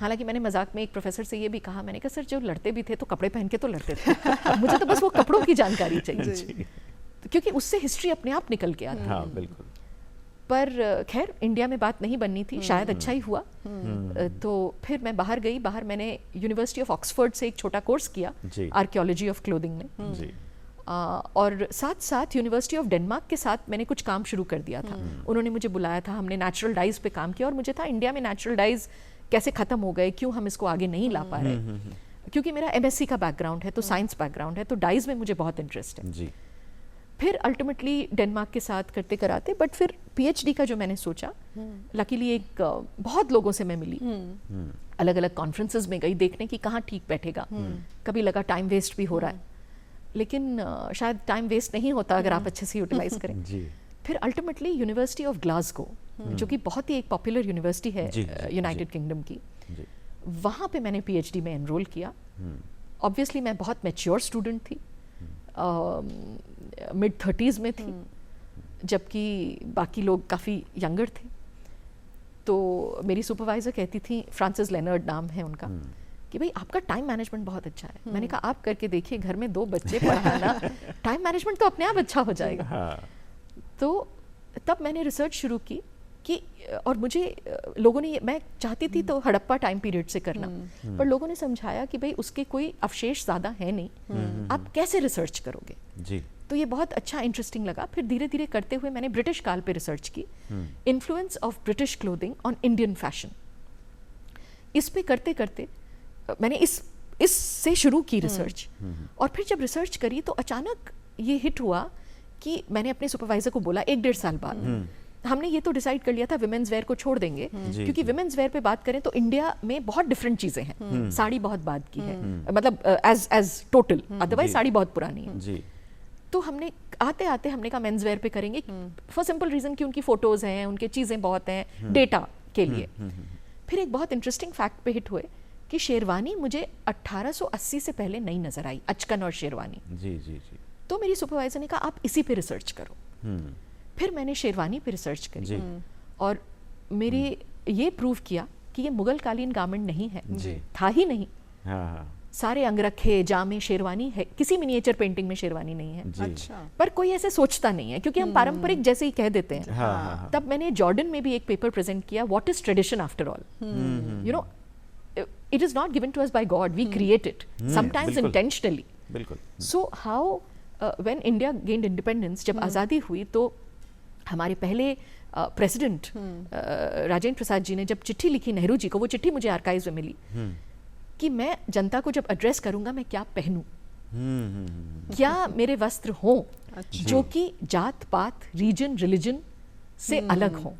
हालांकि मैंने मजाक में एक प्रोफेसर से ये भी कहा, मैंने कहा सर जो लड़ते भी थे तो कपड़े पहन के तो लड़ते थे, मुझे तो बस वो कपड़ों की जानकारी चाहिए, क्योंकि उससे हिस्ट्री अपने आप निकल के आती है। बिल्कुल। पर खैर इंडिया में बात नहीं बननी थी, शायद अच्छा ही हुआ। तो फिर मैं बाहर गई। बाहर मैंने यूनिवर्सिटी ऑफ ऑक्सफोर्ड से एक छोटा कोर्स किया आर्कियोलॉजी ऑफ क्लोथिंग में, और साथ साथ यूनिवर्सिटी ऑफ डेनमार्क के साथ मैंने कुछ काम शुरू कर दिया था। उन्होंने मुझे बुलाया था, हमने नेचुरल डाइज पे काम किया, और मुझे था इंडिया में नेचुरल डाइज कैसे ख़त्म हो गए, क्यों हम इसको आगे नहीं ला पा रहे। क्योंकि मेरा एमएससी का बैकग्राउंड है, तो साइंस बैकग्राउंड है, तो डाइज में मुझे बहुत इंटरेस्ट है। फिर अल्टीमेटली डेनमार्क के साथ करते कराते, बट फिर पीएचडी का जो मैंने सोचा, लकीली एक बहुत लोगों से मैं मिली, अलग अलग कॉन्फ्रेंसेस में गई देखने की कहाँ ठीक बैठेगा। कभी लगा टाइम वेस्ट भी हो रहा है, लेकिन शायद टाइम वेस्ट नहीं होता अगर आप अच्छे से यूटिलाइज करें। जी। फिर अल्टीमेटली यूनिवर्सिटी ऑफ ग्लासगो, जो कि बहुत ही एक पॉपुलर यूनिवर्सिटी है यूनाइटेड किंगडम की, वहाँ पे मैंने पीएचडी में एनरोल किया। ऑब्वियसली मैं बहुत मैच्योर स्टूडेंट थी, मिड 30s में थी, जबकि बाकी लोग काफ़ी यंगर थे। तो मेरी सुपरवाइज़र कहती थी, फ्रांसिस लेनर्ड नाम है उनका, कि भाई आपका टाइम मैनेजमेंट बहुत अच्छा है। मैंने कहा आप करके देखिए, घर में 2 बच्चे पढ़ाना, टाइम मैनेजमेंट तो अपने आप अच्छा हो जाएगा। तो तब मैंने रिसर्च शुरू की कि, और मुझे लोगों ने, मैं चाहती थी तो हड़प्पा टाइम पीरियड से करना, पर लोगों ने समझाया कि भाई उसके कोई अवशेष ज़्यादा है नहीं, आप कैसे रिसर्च करोगे। जी। तो ये बहुत अच्छा इंटरेस्टिंग लगा। फिर धीरे धीरे करते हुए मैंने ब्रिटिश काल पे रिसर्च की, influence of British clothing on Indian fashion. इस पे करते करते मैंने इससे शुरू की रिसर्च, और फिर जब रिसर्च करी तो अचानक ये हिट हुआ कि मैंने अपने सुपरवाइजर को बोला 1-1.5 साल बाद, हमने ये तो डिसाइड कर लिया था विमेंस वेयर को छोड़ देंगे, क्योंकि विमेंस वेयर पे बात करें तो इंडिया में बहुत डिफरेंट चीजें हैं। साड़ी बहुत बाद की है, मतलब एज टोटल, अदरवाइज साड़ी बहुत पुरानी है। जी। तो हमने आते आते हमने कहा मेंस वेयर पे करेंगे, फॉर सिंपल रीजन कि उनकी फोटोज हैं, उनके चीजें बहुत हैं डेटा के लिए। फिर एक बहुत इंटरेस्टिंग फैक्ट पे हिट हुए कि शेरवानी मुझे 1880 से पहले नहीं नजर आई, अचकन और शेरवानी। जी जी जी। तो मेरी सुपरवाइजर ने कहा आप इसी पे रिसर्च करो। फिर मैंने शेरवानी पे रिसर्च करी, और मेरे ये प्रूव किया कि ये मुगल कालीन गारमेंट नहीं है, था ही नहीं। सारे अंगरखे, जामे शेरवानी है, किसी मिनिएचर पेंटिंग में शेरवानी नहीं है। अच्छा। पर कोई ऐसे सोचता नहीं है, क्योंकि हम पारंपरिक जैसे ही कह देते हैं। तब मैंने जॉर्डन में भी एक पेपर प्रेजेंट किया, what is tradition after all, you know, it is not given to us by God, we create it, sometimes intentionally. बिल्कुल। So how when India gained independence, जब आज़ादी हुई तो हमारे पहले प्रेसिडेंट राजेंद्र प्रसाद जी ने जब चिट्ठी लिखी नेहरू जी को, वो चिट्ठी मुझे आर्काइव्स में मिली, कि मैं जनता को जब एड्रेस करूंगा मैं क्या पहनूं, क्या मेरे वस्त्र हों जो कि जात पात, रीजन, रिलीजन से अलग हों।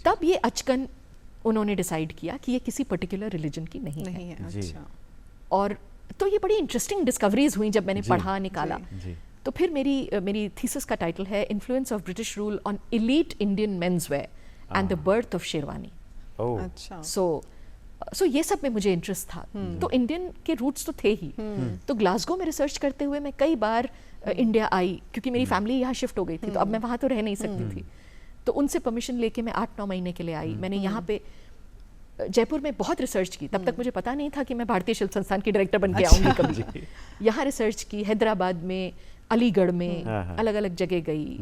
तब ये अचकन उन्होंने डिसाइड किया कि ये किसी पर्टिकुलर रिलीजन की नहीं है। अच्छा। और तो ये बड़ी इंटरेस्टिंग डिस्कवरीज हुई जब मैंने पढ़ा, निकाला। तो फिर मेरी थीसिस का टाइटल है influence of British rule on elite Indian men's wear and the birth of sherwani. अच्छा। सो ये सब में मुझे इंटरेस्ट था। तो इंडियन के रूट्स तो थे ही। तो ग्लासगो में रिसर्च करते हुए मैं कई बार इंडिया आई, क्योंकि मेरी फैमिली यहाँ शिफ्ट हो गई थी, तो अब मैं वहाँ तो रह नहीं सकती थी। तो उनसे परमिशन लेके मैं 8-9 महीने के लिए आई। मैंने यहाँ पे जयपुर में बहुत रिसर्च की, तब तक मुझे पता नहीं था कि मैं भारतीय शिल्प संस्थान की डायरेक्टर बन के आऊँगी कभी। यहाँ रिसर्च की, हैदराबाद में, अलीगढ़ में, अलग अलग जगह गई।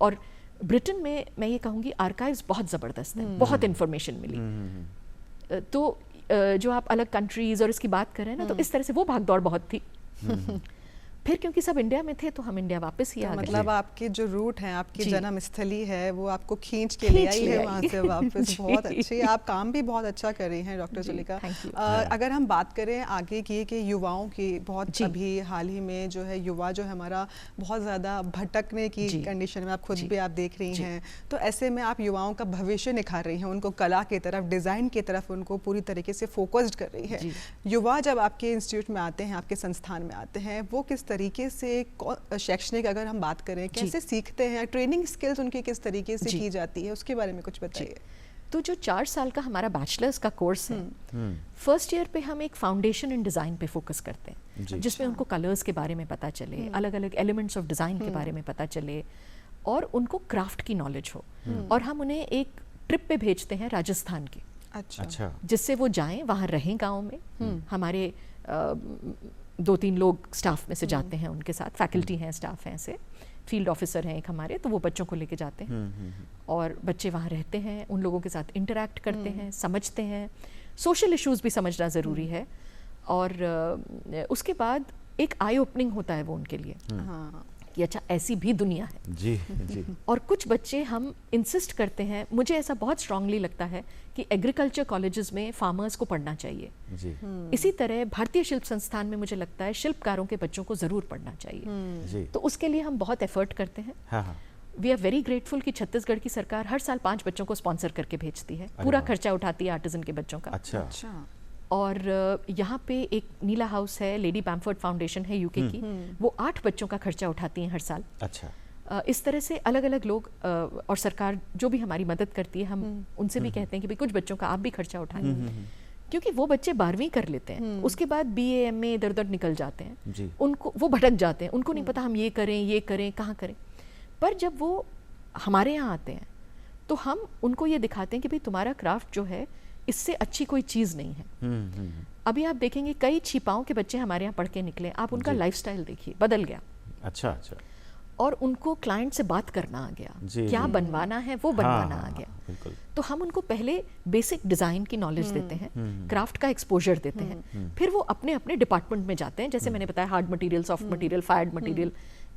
और ब्रिटेन में मैं ये कहूँगी आर्काइव्स बहुत ज़बरदस्त है, बहुत इन्फॉर्मेशन मिली। तो जो आप अलग कंट्रीज़ और इसकी बात कर रहे हैं ना, तो इस तरह से वो भागदौड़ बहुत थी। फिर क्योंकि सब इंडिया में थे तो हम इंडिया वापस ही आ गए। मतलब आपके जो रूट हैं, आपकी जन्म स्थली है, वो आपको खींच के ले आई है वहाँ से वापस। बहुत अच्छी, आप काम भी बहुत अच्छा कर रही हैं डॉक्टर जुलेखा। अगर हम बात करें आगे की कि युवाओं की, बहुत अभी हाल ही में जो है युवा जो है हमारा बहुत ज़्यादा भटकने की कंडीशन में, आप खुद भी आप देख रही हैं। तो ऐसे में आप युवाओं का भविष्य निखार रही हैं, उनको कला की तरफ, डिज़ाइन की तरफ उनको पूरी तरीके से फोकस्ड कर रही है। युवा जब आपके इंस्टीट्यूट में आते हैं, आपके संस्थान में आते हैं, वो किस तरीके से शैक्षणिक अगर हम बात करें, कैसे सीखते हैं, ट्रेनिंग स्किल्स उनकी किस तरीके से की जाती है, उसके बारे में कुछ बताइए। तो जो 4 साल का हमारा बैचलर्स का कोर्स है, फर्स्ट ईयर पे हम एक फाउंडेशन इन डिज़ाइन पे फोकस करते हैं, जिसमें उनको कलर्स के बारे में पता चले, अलग अलग एलिमेंट्स ऑफ डिज़ाइन के बारे में पता चले, और उनको क्राफ्ट की नॉलेज हो। और हम उन्हें एक ट्रिप पे भेजते हैं राजस्थान की, अच्छा, जिससे वो जाएं, वहाँ रहें गाँव में। हमारे 2-3 लोग स्टाफ में से जाते हैं उनके साथ, फैकल्टी हैं, स्टाफ हैं, ऐसे फील्ड ऑफिसर हैं एक हमारे, तो वो बच्चों को लेके जाते हैं और बच्चे वहाँ रहते हैं, उन लोगों के साथ इंटरैक्ट करते हैं, समझते हैं। सोशल इश्यूज भी समझना ज़रूरी है। और उसके बाद एक आई ओपनिंग होता है वो उनके लिए कि अच्छा ऐसी भी दुनिया है। जी। और कुछ बच्चे हम इंसिस्ट करते हैं, मुझे ऐसा बहुत स्ट्रांगली लगता है कि एग्रीकल्चर कॉलेजेस में फार्मर्स को पढ़ना चाहिए। जी। इसी तरह भारतीय शिल्प संस्थान में मुझे लगता है शिल्पकारों के बच्चों को ज़रूर पढ़ना चाहिए। तो उसके लिए हम बहुत एफर्ट करते हैं। वी आर वेरी ग्रेटफुल कि छत्तीसगढ़ की सरकार हर साल 5 बच्चों को स्पॉन्सर करके भेजती है, पूरा खर्चा उठाती है आर्टिजन के बच्चों का। अच्छा। और यहाँ पे एक नीला हाउस है, लेडी पैम्फर्ड फाउंडेशन है यूके की, वो 8 बच्चों का खर्चा उठाती हैं हर साल। अच्छा। इस तरह से अलग अलग लोग और सरकार जो भी हमारी मदद करती है, हम उनसे भी कहते हैं कि भाई कुछ बच्चों का आप भी खर्चा उठाएं, क्योंकि वो बच्चे 12वीं कर लेते हैं, उसके बाद BA MA इधर उधर निकल जाते हैं, उनको वो भटक जाते हैं, उनको नहीं पता हम ये करें कहाँ करें। पर जब वो हमारे यहाँ आते हैं तो हम उनको ये दिखाते हैं कि भाई तुम्हारा क्राफ्ट जो है इससे अच्छी कोई चीज़ नहीं है। अभी आप देखेंगे कई छिपाओं के बच्चे हमारे यहाँ पढ़ के निकले, आप उनका लाइफस्टाइल देखिए, बदल गया। अच्छा अच्छा। और उनको क्लाइंट से बात करना आ गया, क्या बनवाना है वो बनवाना आ गया। तो हम उनको पहले बेसिक डिज़ाइन की नॉलेज देते हैं, क्राफ्ट का एक्सपोजर देते हैं, फिर वो अपने अपने डिपार्टमेंट में जाते हैं, जैसे मैंने बताया hard material, soft material, fired material,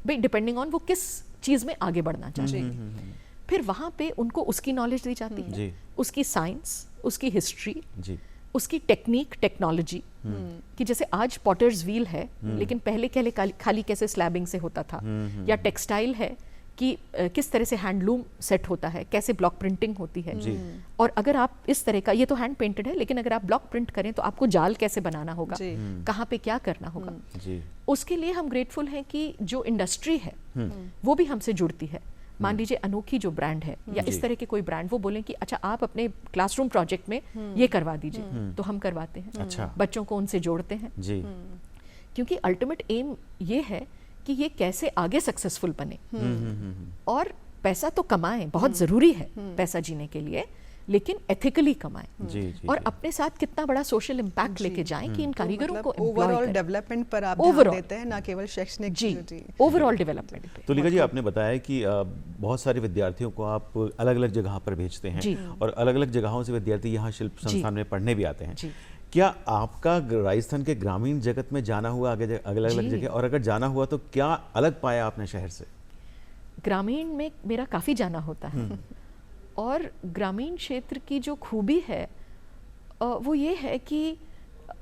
भाई डिपेंडिंग ऑन वो किस चीज़ में आगे बढ़ना चाहते हैं। फिर वहाँ पे उनको उसकी नॉलेज दी जाती है, उसकी साइंस, उसकी हिस्ट्री, उसकी टेक्निक, टेक्नोलॉजी, कि जैसे आज पॉटर्स व्हील है, लेकिन पहले खाली कैसे स्लैबिंग से होता था, या टेक्सटाइल है कि किस तरह से हैंडलूम सेट होता है, कैसे ब्लॉक प्रिंटिंग होती है। और अगर आप इस तरह का, ये तो हैंड पेंटेड है, लेकिन अगर आप ब्लॉक प्रिंट करें तो आपको जाल कैसे बनाना होगा, कहाँ पे क्या करना होगा, उसके लिए हम ग्रेटफुल हैं कि जो इंडस्ट्री है वो भी हमसे जुड़ती है। मान लीजिए अनोखी जो ब्रांड है या इस तरह के कोई ब्रांड, वो बोलें कि अच्छा आप अपने क्लासरूम प्रोजेक्ट में ये करवा दीजिए, तो हम करवाते हैं। अच्छा। बच्चों को उनसे जोड़ते हैं जी। क्योंकि अल्टीमेट एम ये है कि ये कैसे आगे सक्सेसफुल बने, और पैसा तो कमाएं, बहुत जरूरी है पैसा जीने के लिए, लेकिन एथिकली कमाएं, और अपने साथ कितना बड़ा सोशल इम्पैक्ट लेके जाएं कि इन कारीगरों को ओवरऑल डेवलपमेंट पर आप ध्यान देते हैं, ना केवल शैक्षणिक जी, ओवरऑल डेवलपमेंट पे। तुलिका जी, आपने बताया कि बहुत सारे विद्यार्थियों को आप अलग अलग जगह पर भेजते हैं, और अलग अलग जगहों से विद्यार्थी यहाँ शिल्प संस्थान में पढ़ने भी आते हैं। क्या आपका राजस्थान के ग्रामीण जगत में जाना हुआ अलग अलग जगह, और अगर जाना हुआ तो क्या अलग पाया आपने शहर से? ग्रामीण में मेरा काफ़ी जाना होता है, और ग्रामीण क्षेत्र की जो खूबी है वो ये है कि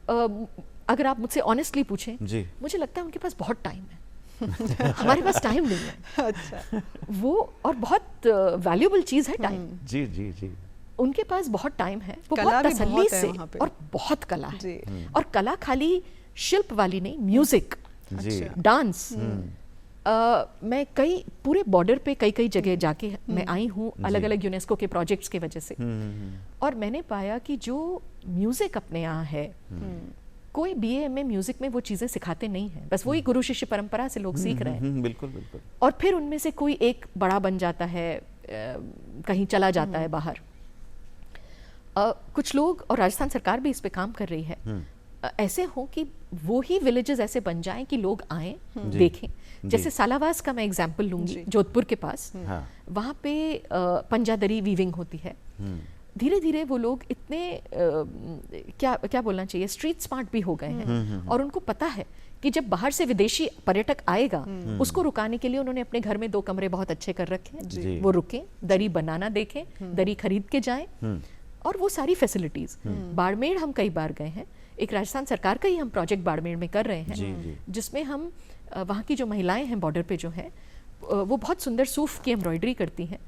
अगर आप मुझसे ऑनेस्टली पूछें, मुझे लगता है उनके पास बहुत टाइम है। हमारे पास टाइम नहीं है। अच्छा। वो और बहुत वैल्यूएबल चीज़ है टाइम। जी जी जी। उनके पास बहुत टाइम है, वो बहुत तसल्ली से, और बहुत कला है, और कला खाली शिल्प वाली नहीं, म्यूजिक, डांस। मैं कई पूरे बॉर्डर पे कई जगह जाके मैं आई हूँ अलग अलग यूनेस्को के प्रोजेक्ट्स के वजह से, और मैंने पाया कि जो म्यूजिक अपने यहाँ है, कोई BA MA म्यूजिक में वो चीज़ें सिखाते नहीं हैं, बस वही गुरु शिष्य परंपरा से लोग सीख रहे हैं। बिल्कुल बिल्कुल। और फिर उनमें से कोई एक बड़ा बन जाता है, कहीं चला जाता है बाहर। कुछ लोग, और राजस्थान सरकार भी इस पे काम कर रही है, ऐसे हो कि वो ही विलेजेस ऐसे बन जाएं कि लोग आएं, देखें। जैसे सालावास का मैं एग्जांपल लूंगी, जोधपुर के पास, वहाँ पे पंजादरी वीविंग होती है। धीरे धीरे वो लोग इतने क्या बोलना चाहिए, स्ट्रीट स्मार्ट भी हो गए हैं, और उनको पता है कि जब बाहर से विदेशी पर्यटक आएगा, उसको रुकाने के लिए उन्होंने अपने घर में 2 कमरे बहुत अच्छे कर रखे हैं, वो रुकें, दरी बनाना देखें, दरी खरीद के जाएं, और वो सारी फैसिलिटीज। बाड़मेर हम कई बार गए हैं, एक राजस्थान सरकार का ही हम प्रोजेक्ट बाड़मेर में कर रहे हैं, जिसमें हम वहाँ की जो महिलाएं हैं बॉर्डर पे जो है, वो बहुत सुंदर सूफ की एम्ब्रॉयडरी करती हैं,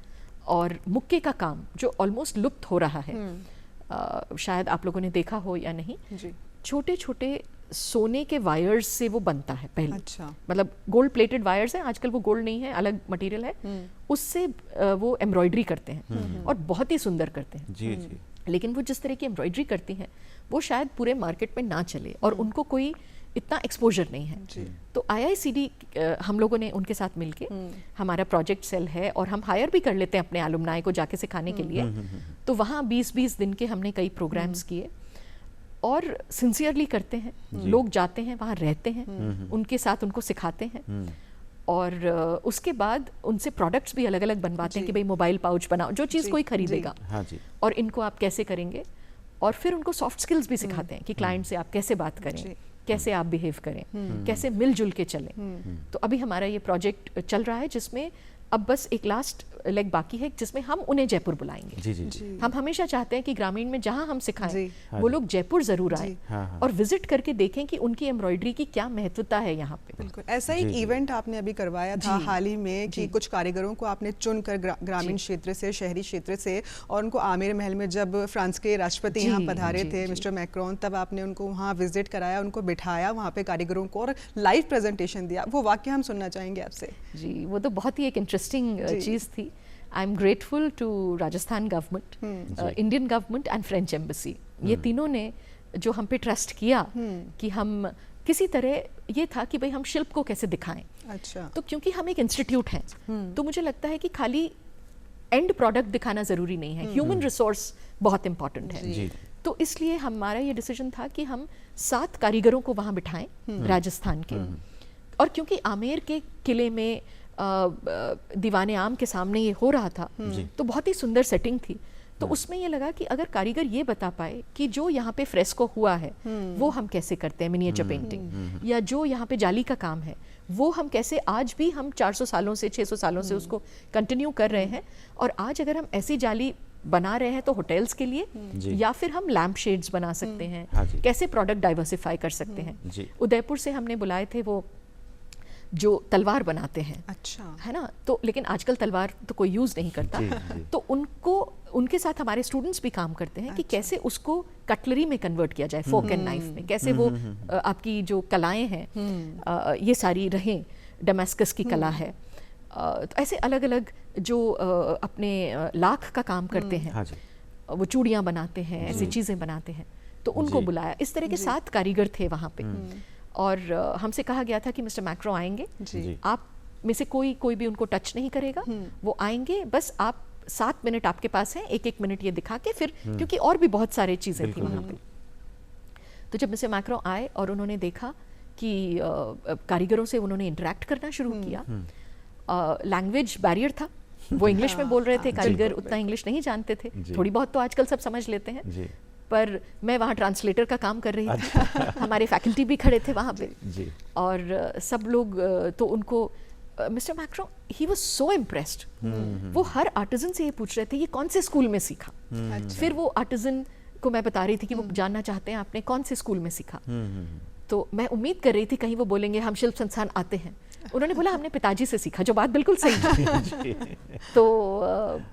और मुक्के का काम जो ऑलमोस्ट लुप्त हो रहा है, शायद आप लोगों ने देखा हो या नहीं, छोटे छोटे सोने के वायर्स से वो बनता है पहले। अच्छा। मतलब गोल्ड प्लेटेड वायर्स हैं, आजकल वो गोल्ड नहीं है, अलग मटेरियल है, उससे वो एम्ब्रॉयडरी करते हैं, और बहुत ही सुंदर करते हैं। जी जी। लेकिन वो जिस तरह की एम्ब्रॉयडरी करती हैं, वो शायद पूरे मार्केट में ना चले, और उनको कोई इतना एक्सपोजर नहीं है। तो IICD हम लोगों ने उनके साथ मिलके, हमारा प्रोजेक्ट सेल है, और हम हायर भी कर लेते हैं अपने एलुमनाई को जाके सिखाने के लिए। तो वहाँ 20-20 दिन के हमने कई प्रोग्राम्स किए, और सिंसियरली करते हैं, लोग जाते हैं, वहाँ रहते हैं, उनके साथ उनको सिखाते हैं, और उसके बाद उनसे प्रोडक्ट्स भी अलग अलग बनवाते हैं कि भाई मोबाइल पाउच बनाओ, जो चीज़ कोई खरीदेगा, और इनको आप कैसे करेंगे, और फिर उनको सॉफ्ट स्किल्स भी सिखाते हैं कि क्लाइंट से आप कैसे बात करें, कैसे आप बिहेव करें, कैसे मिलजुल के चलें। तो अभी हमारा ये प्रोजेक्ट चल रहा है, जिसमें अब बस एक लास्ट लेग बाकी है जिसमें हम उन्हें जयपुर बुलाएंगे। जी जी जी। हम हमेशा चाहते हैं कि ग्रामीण में जहां हम सिखाएं हाँ वो लोग जयपुर जरूर आए हाँ। और विजिट करके देखें कि उनकी एम्ब्रॉयडरी की क्या महत्वता है यहाँ पे। बिल्कुल ऐसा एक इवेंट आपने अभी करवाया था हाल ही में कि कुछ कारीगरों को आपने चुनकर ग्रामीण क्षेत्र से, शहरी क्षेत्र से, और उनको आमेर महल में जब फ्रांस के राष्ट्रपति यहाँ पधारे थे मिस्टर मैक्रोन, तब आपने उनको वहाँ विजिट कराया, उनको बिठाया वहाँ पे कारीगरों को और लाइव प्रेजेंटेशन दिया। वो वाकया हम सुनना चाहेंगे आपसे। जी, वो तो बहुत ही एक इंटरेस्टिंग चीज़ थी। I am grateful to Rajasthan government, Indian government and French embassy. ये तीनों ने जो हम पे ट्रस्ट किया कि हम किसी तरह, ये था कि भाई हम शिल्प को कैसे दिखाएं। अच्छा। तो क्योंकि हम एक इंस्टीट्यूट हैं तो मुझे लगता है कि खाली एंड प्रोडक्ट दिखाना ज़रूरी नहीं है, ह्यूमन रिसोर्स बहुत इंपॉर्टेंट है। तो इसलिए हमारा ये डिसीजन था कि हम 7 कारीगरों को वहाँ बिठाएं राजस्थान के। और क्योंकि आमेर के किले में दीवाने आम के सामने ये हो रहा था तो बहुत ही सुंदर सेटिंग थी। तो उसमें ये लगा कि अगर कारीगर ये बता पाए कि जो यहाँ पे फ्रेस्को हुआ है वो हम कैसे करते हैं, मिनिएचर पेंटिंग, या जो यहाँ पे जाली का काम है वो हम कैसे आज भी हम 400 सालों से 600 सालों से उसको कंटिन्यू कर रहे हैं, और आज अगर हम ऐसी जाली बना रहे हैं तो होटल्स के लिए, या फिर हम लैम्प शेड्स बना सकते हैं, कैसे प्रोडक्ट डाइवर्सिफाई कर सकते हैं। उदयपुर से हमने बुलाए थे वो जो तलवार बनाते हैं, अच्छा है ना, तो लेकिन आजकल तलवार तो कोई यूज़ नहीं करता, तो उनको उनके साथ हमारे स्टूडेंट्स भी काम करते हैं कि कैसे उसको कटलरी में कन्वर्ट किया जाए, फोक एंड नाइफ में, कैसे वो आपकी जो कलाएं हैं ये सारी रहें, डमास्कस की कला है, तो ऐसे अलग अलग जो अपने लाख का काम करते हैं, वो चूड़ियाँ बनाते हैं, ऐसी चीज़ें बनाते हैं, तो उनको बुलाया। इस तरह के 7 कारीगर थे वहाँ पे, और हमसे कहा गया था कि मिस्टर मैक्रो आएंगे, आप में से कोई भी उनको टच नहीं करेगा, वो आएंगे, बस आप 7 मिनट आपके पास हैं, 1-1 मिनट ये दिखा के फिर, क्योंकि और भी बहुत सारे चीज़ें थी वहाँ पे। तो जब मिस्टर मैक्रो आए और उन्होंने देखा कि कारीगरों से उन्होंने इंटरेक्ट करना शुरू किया, लैंग्वेज बैरियर था, वो इंग्लिश में बोल रहे थे, कारीगर उतना इंग्लिश नहीं जानते थे, थोड़ी बहुत तो आजकल सब समझ लेते हैं, पर मैं वहाँ ट्रांसलेटर का काम कर रही थी। हमारे फैकल्टी भी खड़े थे वहाँ पे, और सब लोग तो उनको mister macro, he was so impressed. वो हर आर्टिजन से ये पूछ रहे थे ये कौन से स्कूल में सीखा। फिर वो आर्टिजन को मैं बता रही थी कि वो जानना चाहते हैं आपने कौन से स्कूल में सीखा। तो मैं उम्मीद कर रही थी कहीं वो बोलेंगे हम शिल्प संस्थान आते हैं। उन्होंने बोला हमने पिताजी से सीखा, जो बात बिल्कुल सही है। तो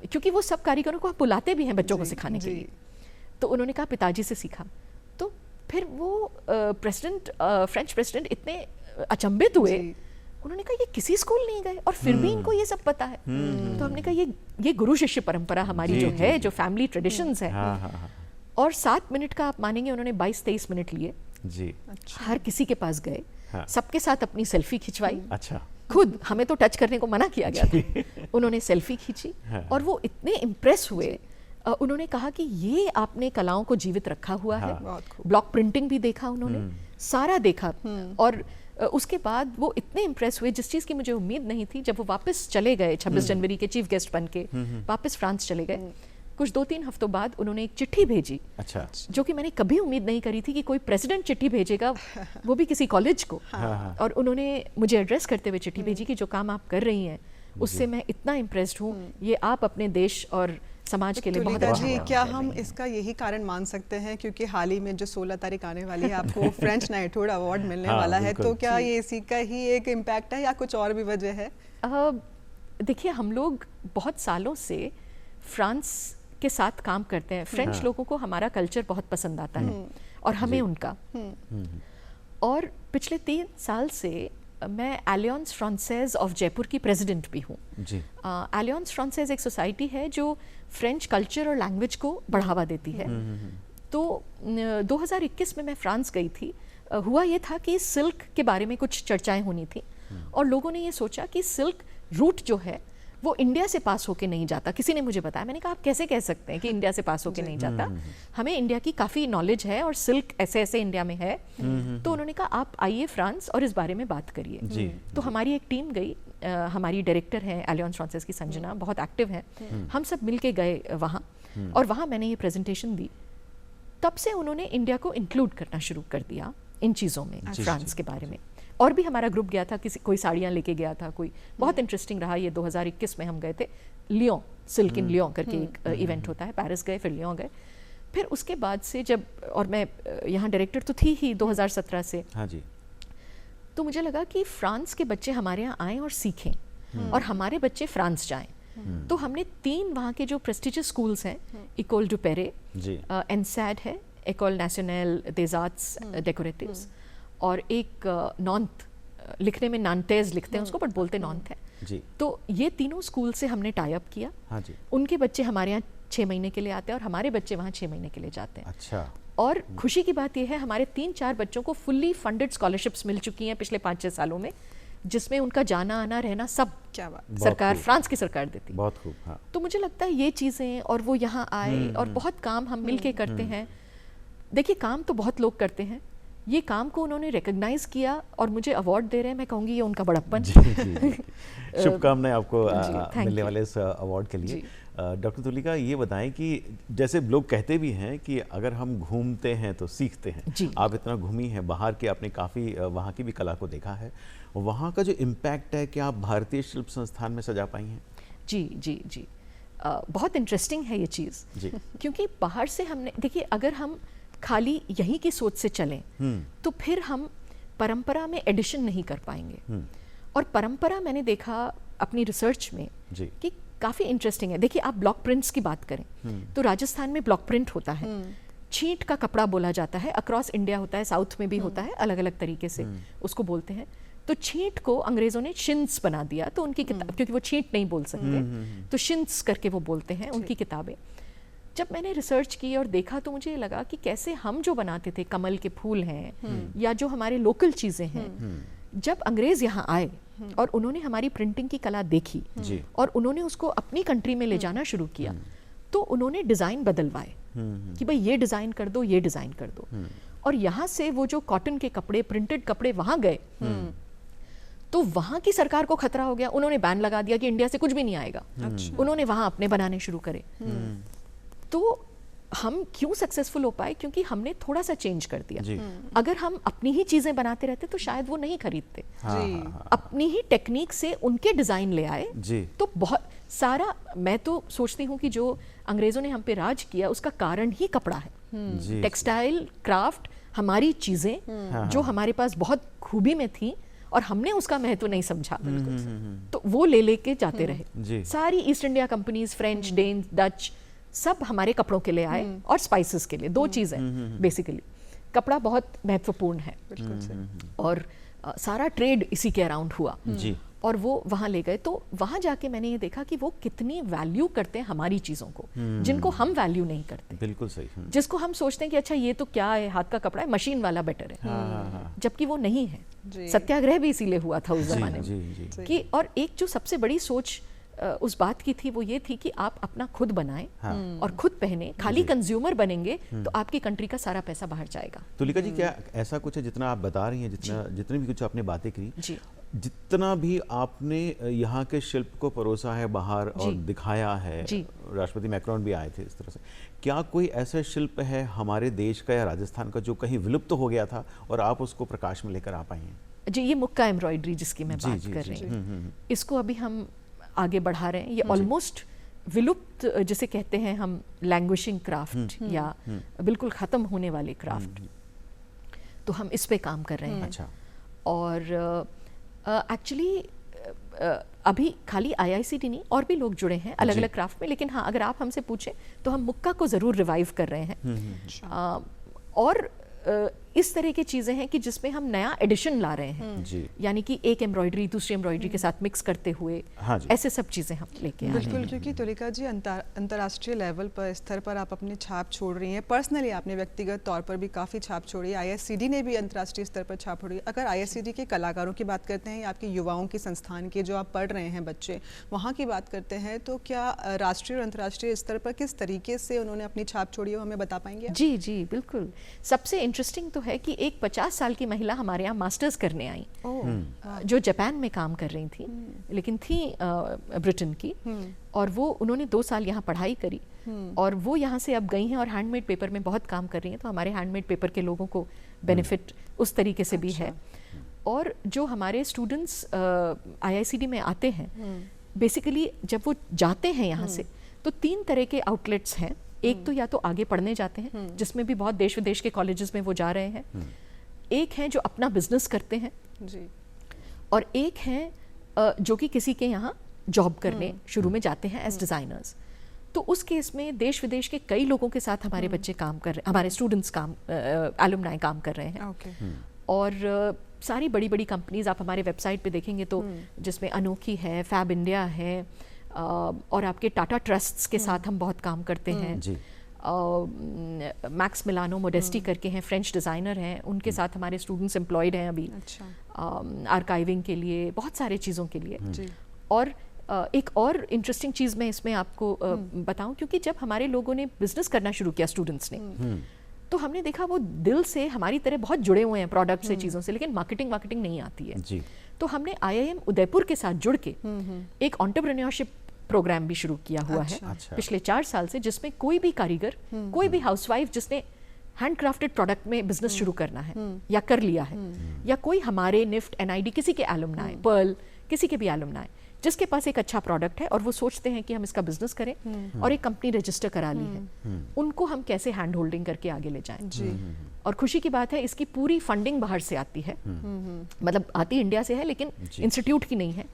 क्योंकि वो सब कारीगरों को आप बुलाते भी हैं बच्चों को सिखाने के लिए, तो उन्होंने कहा पिताजी से सीखा। तो फिर वो प्रेसिडेंट, फ्रेंच प्रेसिडेंट इतने अचंभित हुए, उन्होंने कहा ये किसी स्कूल नहीं गए और फिर भी इनको ये सब पता है। तो हमने कहा ये गुरु शिष्य परंपरा हमारी जो है, जो फैमिली ट्रेडिशंस है। और 7 मिनट का आप मानेंगे उन्होंने 22-23 मिनट लिए जी। हर किसी के पास गए, सबके साथ अपनी सेल्फी खिंचवाई। अच्छा, खुद हमें तो टच करने को मना किया गया था, उन्होंने सेल्फी खींची और वो इतने इम्प्रेस हुए। उन्होंने कहा कि ये आपने कलाओं को जीवित रखा हुआ है। ब्लॉक प्रिंटिंग भी देखा उन्होंने, सारा देखा। और उसके बाद वो इतने इम्प्रेस हुए, जिस चीज़ की मुझे उम्मीद नहीं थी। जब वो वापस चले गए 26 जनवरी के चीफ गेस्ट बन के वापस फ्रांस चले गए, कुछ 2-3 हफ्तों बाद उन्होंने एक चिट्ठी भेजी। अच्छा। जो कि मैंने कभी उम्मीद नहीं करी थी कि कोई प्रेसिडेंट चिट्ठी भेजेगा, वो भी किसी कॉलेज को। और उन्होंने मुझे एड्रेस करते हुए चिट्ठी भेजी कि जो काम आप कर रही हैं उससे मैं इतना इम्प्रेस्ड हूँ, ये आप अपने देश और समाज के लिए बहुत अच्छा है। क्या हम इसका यही कारण मान सकते हैं, क्योंकि हाल ही में जो 16 तारीख आने वाली है आपको फ्रेंच नाइटहुड अवार्ड मिलने वाला है, तो क्या ये इसी का ही एक इम्पैक्ट है या कुछ और भी वजह है? देखिए, हम लोग बहुत सालों से फ्रांस के साथ काम करते हैं। फ्रेंच लोगों को हमारा कल्चर बहुत पसंद आता है और हमें उनका। और पिछले 3 साल से मैं एलियंस फ्रांसेज ऑफ जयपुर की प्रेसिडेंट भी हूँ। एलियंस फ्रांसेज एक सोसाइटी है जो फ्रेंच कल्चर और लैंग्वेज को बढ़ावा देती है। तो 2021 में मैं फ्रांस गई थी। हुआ ये था कि सिल्क के बारे में कुछ चर्चाएं होनी थी और लोगों ने ये सोचा कि सिल्क रूट जो है वो इंडिया से पास होके नहीं जाता। किसी ने मुझे बताया, मैंने कहा आप कैसे कह सकते हैं कि इंडिया से पास होके नहीं जाता, हमें इंडिया की काफ़ी नॉलेज है और सिल्क ऐसे ऐसे इंडिया में है। तो उन्होंने कहा आप आइए फ्रांस और इस बारे में बात करिए। तो हमारी एक टीम गई, हमारी डायरेक्टर हैं एलियंस फ्रांसेज की संजना, बहुत एक्टिव हैं। हम सब मिल के गए वहाँ और वहाँ मैंने ये प्रेजेंटेशन दी। तब से उन्होंने इंडिया को इंक्लूड करना शुरू कर दिया इन चीज़ों में, फ्रांस के बारे में। और भी हमारा ग्रुप गया था, कोई साड़ियाँ लेके गया था, कोई बहुत इंटरेस्टिंग रहा। ये 2021 में हम गए थे, लियों, सिल्क इन लियों करके एक इवेंट होता है, पेरिस गए फिर लियों गए। फिर उसके बाद से जब, और मैं यहाँ डायरेक्टर तो थी ही 2017 से, हाँ जी, तो मुझे लगा कि फ्रांस के बच्चे हमारे यहाँ आएँ और सीखें और हमारे बच्चे फ्रांस जाएं। तो हमने 3 वहाँ के जो प्रेस्टिजियस स्कूल्स हैं, इकोल डू पेरे, एनसैड है, एकोल नेशनल des arts डेकोरेटिव्स, और एक नॉन्थ, लिखने में नानतेज लिखते हैं उसको बट बोलते नॉन्थ है जी। तो ये तीनों स्कूल से हमने टाई अप किया। हाँ जी। उनके बच्चे हमारे यहाँ 6 महीने के लिए आते हैं और हमारे बच्चे वहाँ 6 महीने के लिए जाते हैं। अच्छा। और खुशी की बात यह है हमारे 3-4 बच्चों को फुल्ली फंडेड स्कॉलरशिप्स मिल चुकी हैं पिछले 5-6 सालों में, जिसमें उनका जाना आना रहना सब क्या बात, सरकार, फ्रांस की सरकार देती। बहुत खूब। हाँ। तो मुझे लगता है ये चीज़ें, और वो यहाँ आए और बहुत काम हम मिल के करते हैं। देखिए काम तो बहुत लोग करते हैं, ये काम को उन्होंने रिकॉग्नाइज किया और मुझे अवार्ड दे रहे हैं, मैं कहूँगी ये उनका बड़प्पन। शुभकामनाएं आपको मिलने वाले इस अवार्ड के लिए। डॉक्टर तुलिका, ये बताएं कि जैसे लोग कहते भी हैं कि अगर हम घूमते हैं तो सीखते हैं, आप इतना घूमी हैं बाहर के, आपने काफ़ी वहाँ की भी कला को देखा है, वहाँ का जो इम्पैक्ट है क्या आप भारतीय शिल्प संस्थान में सजा पाई हैं? जी जी जी, बहुत इंटरेस्टिंग है ये चीज़ जी। क्योंकि बाहर से हमने, देखिए अगर हम खाली यहीं की सोच से चलें तो फिर हम परंपरा में एडिशन नहीं कर पाएंगे। और परंपरा मैंने देखा अपनी रिसर्च में कि काफ़ी इंटरेस्टिंग है। देखिए आप ब्लॉक प्रिंट्स की बात करें तो राजस्थान में ब्लॉक प्रिंट होता है, छींट का कपड़ा बोला जाता है, अक्रॉस इंडिया होता है, साउथ में भी होता है, अलग अलग तरीके से उसको बोलते हैं। तो छींट को अंग्रेज़ों ने शिन्स बना दिया, तो उनकी किताब, क्योंकि वो छींट नहीं बोल सकते तो शिन्स करके वो बोलते हैं उनकी किताबें। जब मैंने रिसर्च की और देखा तो मुझे लगा कि कैसे हम जो बनाते थे, कमल के फूल हैं या जो हमारे लोकल चीज़ें हैं, जब अंग्रेज़ यहाँ आए और उन्होंने हमारी प्रिंटिंग की कला देखी और उन्होंने उसको अपनी कंट्री में ले जाना शुरू किया, तो उन्होंने डिज़ाइन बदलवाए कि भाई ये डिज़ाइन कर दो, ये डिज़ाइन कर दो। और यहाँ से वो जो कॉटन के कपड़े, प्रिंटेड कपड़े वहाँ गए तो वहाँ की सरकार को खतरा हो गया, उन्होंने बैन लगा दिया कि इंडिया से कुछ भी नहीं आएगा। उन्होंने वहाँ अपने बनाने शुरू करे। तो हम क्यों सक्सेसफुल हो पाए? क्योंकि हमने थोड़ा सा चेंज कर दिया। अगर हम अपनी ही चीजें बनाते रहते तो शायद वो नहीं खरीदते। अपनी ही टेक्निक से उनके डिजाइन ले आए तो बहुत सारा, मैं तो सोचती हूँ कि जो अंग्रेजों ने हम पे राज किया उसका कारण ही कपड़ा है। टेक्सटाइल क्राफ्ट, हमारी चीजें जो हमारे पास बहुत खूबी में थी और हमने उसका महत्व नहीं समझा, तो वो ले लेके जाते रहे। सारी East India companies, French, Dane, Dutch, सब हमारे कपड़ों के लिए आए और स्पाइसेस के लिए। 2 चीज़ें बेसिकली, कपड़ा बहुत महत्वपूर्ण है और सारा ट्रेड इसी के अराउंड हुआ जी। और वो वहाँ ले गए, तो वहाँ जाके मैंने ये देखा कि वो कितनी वैल्यू करते हैं हमारी चीज़ों को, जिनको हम वैल्यू नहीं करते। बिल्कुल सही। जिसको हम सोचते हैं कि अच्छा ये तो क्या है, हाथ का कपड़ा है, मशीन वाला बेटर है, जबकि वो नहीं है। सत्याग्रह भी इसीलिए हुआ था उस जमाने में कि, और एक जो सबसे बड़ी सोच उस बात की थी वो ये थी कि आप अपना खुद बनाएं और खुद पहने। खाली कंज्यूमर बनेंगे तो आपकी कंट्री का सारा पैसा बाहर जाएगा। तुलिका जी, क्या ऐसा कुछ है, जितना आप बता रही हैं, जितने भी कुछ आपने बातें की, जितना भी आपने यहाँ के शिल्प को परोसा है बाहर और दिखाया है, राष्ट्रपति मैक्रोन भी आए थे इस तरह से, क्या कोई ऐसा शिल्प है हमारे देश का या राजस्थान का जो कहीं विलुप्त हो गया था और आप उसको प्रकाश में लेकर आ पाई हैं? जी, ये मुक्का एम्ब्रॉयडरी जिसकी मैं बात कर रही हूँ, इसको अभी हम आगे बढ़ा रहे हैं। ये ऑलमोस्ट विलुप्त जिसे कहते हैं हम, लैंग्वेजिंग क्राफ्ट या बिल्कुल ख़त्म होने वाले क्राफ्ट, तो हम इस पे काम कर रहे हैं। अच्छा। और एक्चुअली अभी खाली IICT नहीं, और भी लोग जुड़े हैं अलग अलग क्राफ्ट में, लेकिन हाँ अगर आप हमसे पूछें तो हम मुक्का को ज़रूर रिवाइव कर रहे हैं। और इस तरह की चीज़ें हैं कि जिसमें हम नया एडिशन ला रहे हैं, यानी कि एक एम्ब्रॉयडरी दूसरी एम्ब्रॉयडरी के साथ मिक्स करते हुए, ऐसे सब चीज़ें हम लेके आ रहे हैं। बिल्कुल, क्योंकि तुलिका जी अंतर्राष्ट्रीय लेवल पर, स्तर पर आप अपनी छाप छोड़ रही हैं। पर्सनली आपने व्यक्तिगत तौर पर भी काफ़ी छाप छोड़ी है। ISCD ने भी अंतर्राष्ट्रीय स्तर पर छाप छोड़ी। अगर ISCD के कलाकारों की बात करते हैं या आपके युवाओं के संस्थान के जो आप पढ़ रहे हैं बच्चे, वहाँ की बात करते हैं, तो क्या राष्ट्रीय और अंतर्राष्ट्रीय स्तर पर किस तरीके से उन्होंने अपनी छाप छोड़ी है, हमें बता पाएंगे? जी जी बिल्कुल। सबसे इंटरेस्टिंग तो है कि एक 50 साल की महिला हमारे यहाँ मास्टर्स करने आई, जो जापान में काम कर रही थी, लेकिन थी ब्रिटेन की, और वो उन्होंने 2 साल यहाँ पढ़ाई करी और वो यहाँ से अब गई हैं और हैंडमेड पेपर में बहुत काम कर रही हैं। तो हमारे हैंडमेड पेपर के लोगों को बेनिफिट उस तरीके से भी है। और जो हमारे स्टूडेंट्स IICD में आते हैं, बेसिकली जब वो जाते हैं यहाँ से तो 3 तरह के आउटलेट्स हैं। एक तो या तो आगे पढ़ने जाते हैं, जिसमें भी बहुत देश विदेश के कॉलेजेस में वो जा रहे हैं। एक है जो अपना बिजनेस करते हैं जी, और एक है जो कि किसी के यहाँ जॉब करने शुरू में जाते हैं एज डिज़ाइनर्स। तो उस केस में देश विदेश के कई लोगों के साथ हमारे बच्चे काम कर रहे हैं, हमारे स्टूडेंट्स एलुमनाई काम कर रहे हैं। और सारी बड़ी बड़ी कंपनीज आप हमारे वेबसाइट पे देखेंगे तो जिसमें अनोखी है, फैब इंडिया है, और आपके टाटा ट्रस्ट्स के साथ हम बहुत काम करते हैं जी। मैक्स मिलानो मोडेस्टी करके हैं, फ्रेंच डिज़ाइनर हैं, उनके साथ हमारे स्टूडेंट्स एम्प्लॉयड हैं अभी। अच्छा। आर्काइविंग के लिए, बहुत सारे चीज़ों के लिए जी। और एक और इंटरेस्टिंग चीज़ मैं इसमें आपको बताऊं, क्योंकि जब हमारे लोगों ने बिजनेस करना शुरू किया स्टूडेंट्स ने, तो हमने देखा वो दिल से हमारी तरह बहुत जुड़े हुए हैं प्रोडक्ट से, चीज़ों से, लेकिन मार्केटिंग नहीं आती है जी। तो हमने IIM उदयपुर के साथ जुड़ के एक एंटरप्रेन्योरशिप प्रोग्राम भी शुरू किया हुआ है पिछले 4 साल से, जिसमें कोई भी कारीगर, कोई भी हाउसवाइफ जिसने हैंडक्राफ्टेड प्रोडक्ट में बिजनेस शुरू करना है या कर लिया है, या कोई हमारे निफ्ट NID किसी के एलुमनाई, पर्ल किसी के भी एलुमनाई जिसके पास एक अच्छा प्रोडक्ट है और वो सोचते हैं कि हम इसका बिजनेस करें और एक कंपनी रजिस्टर करा ली है, उनको हम कैसे हैंड होल्डिंग करके आगे ले जाएं जी। और खुशी की बात है इसकी पूरी फंडिंग बाहर से आती है, मतलब आती इंडिया से है लेकिन इंस्टीट्यूट की नहीं है,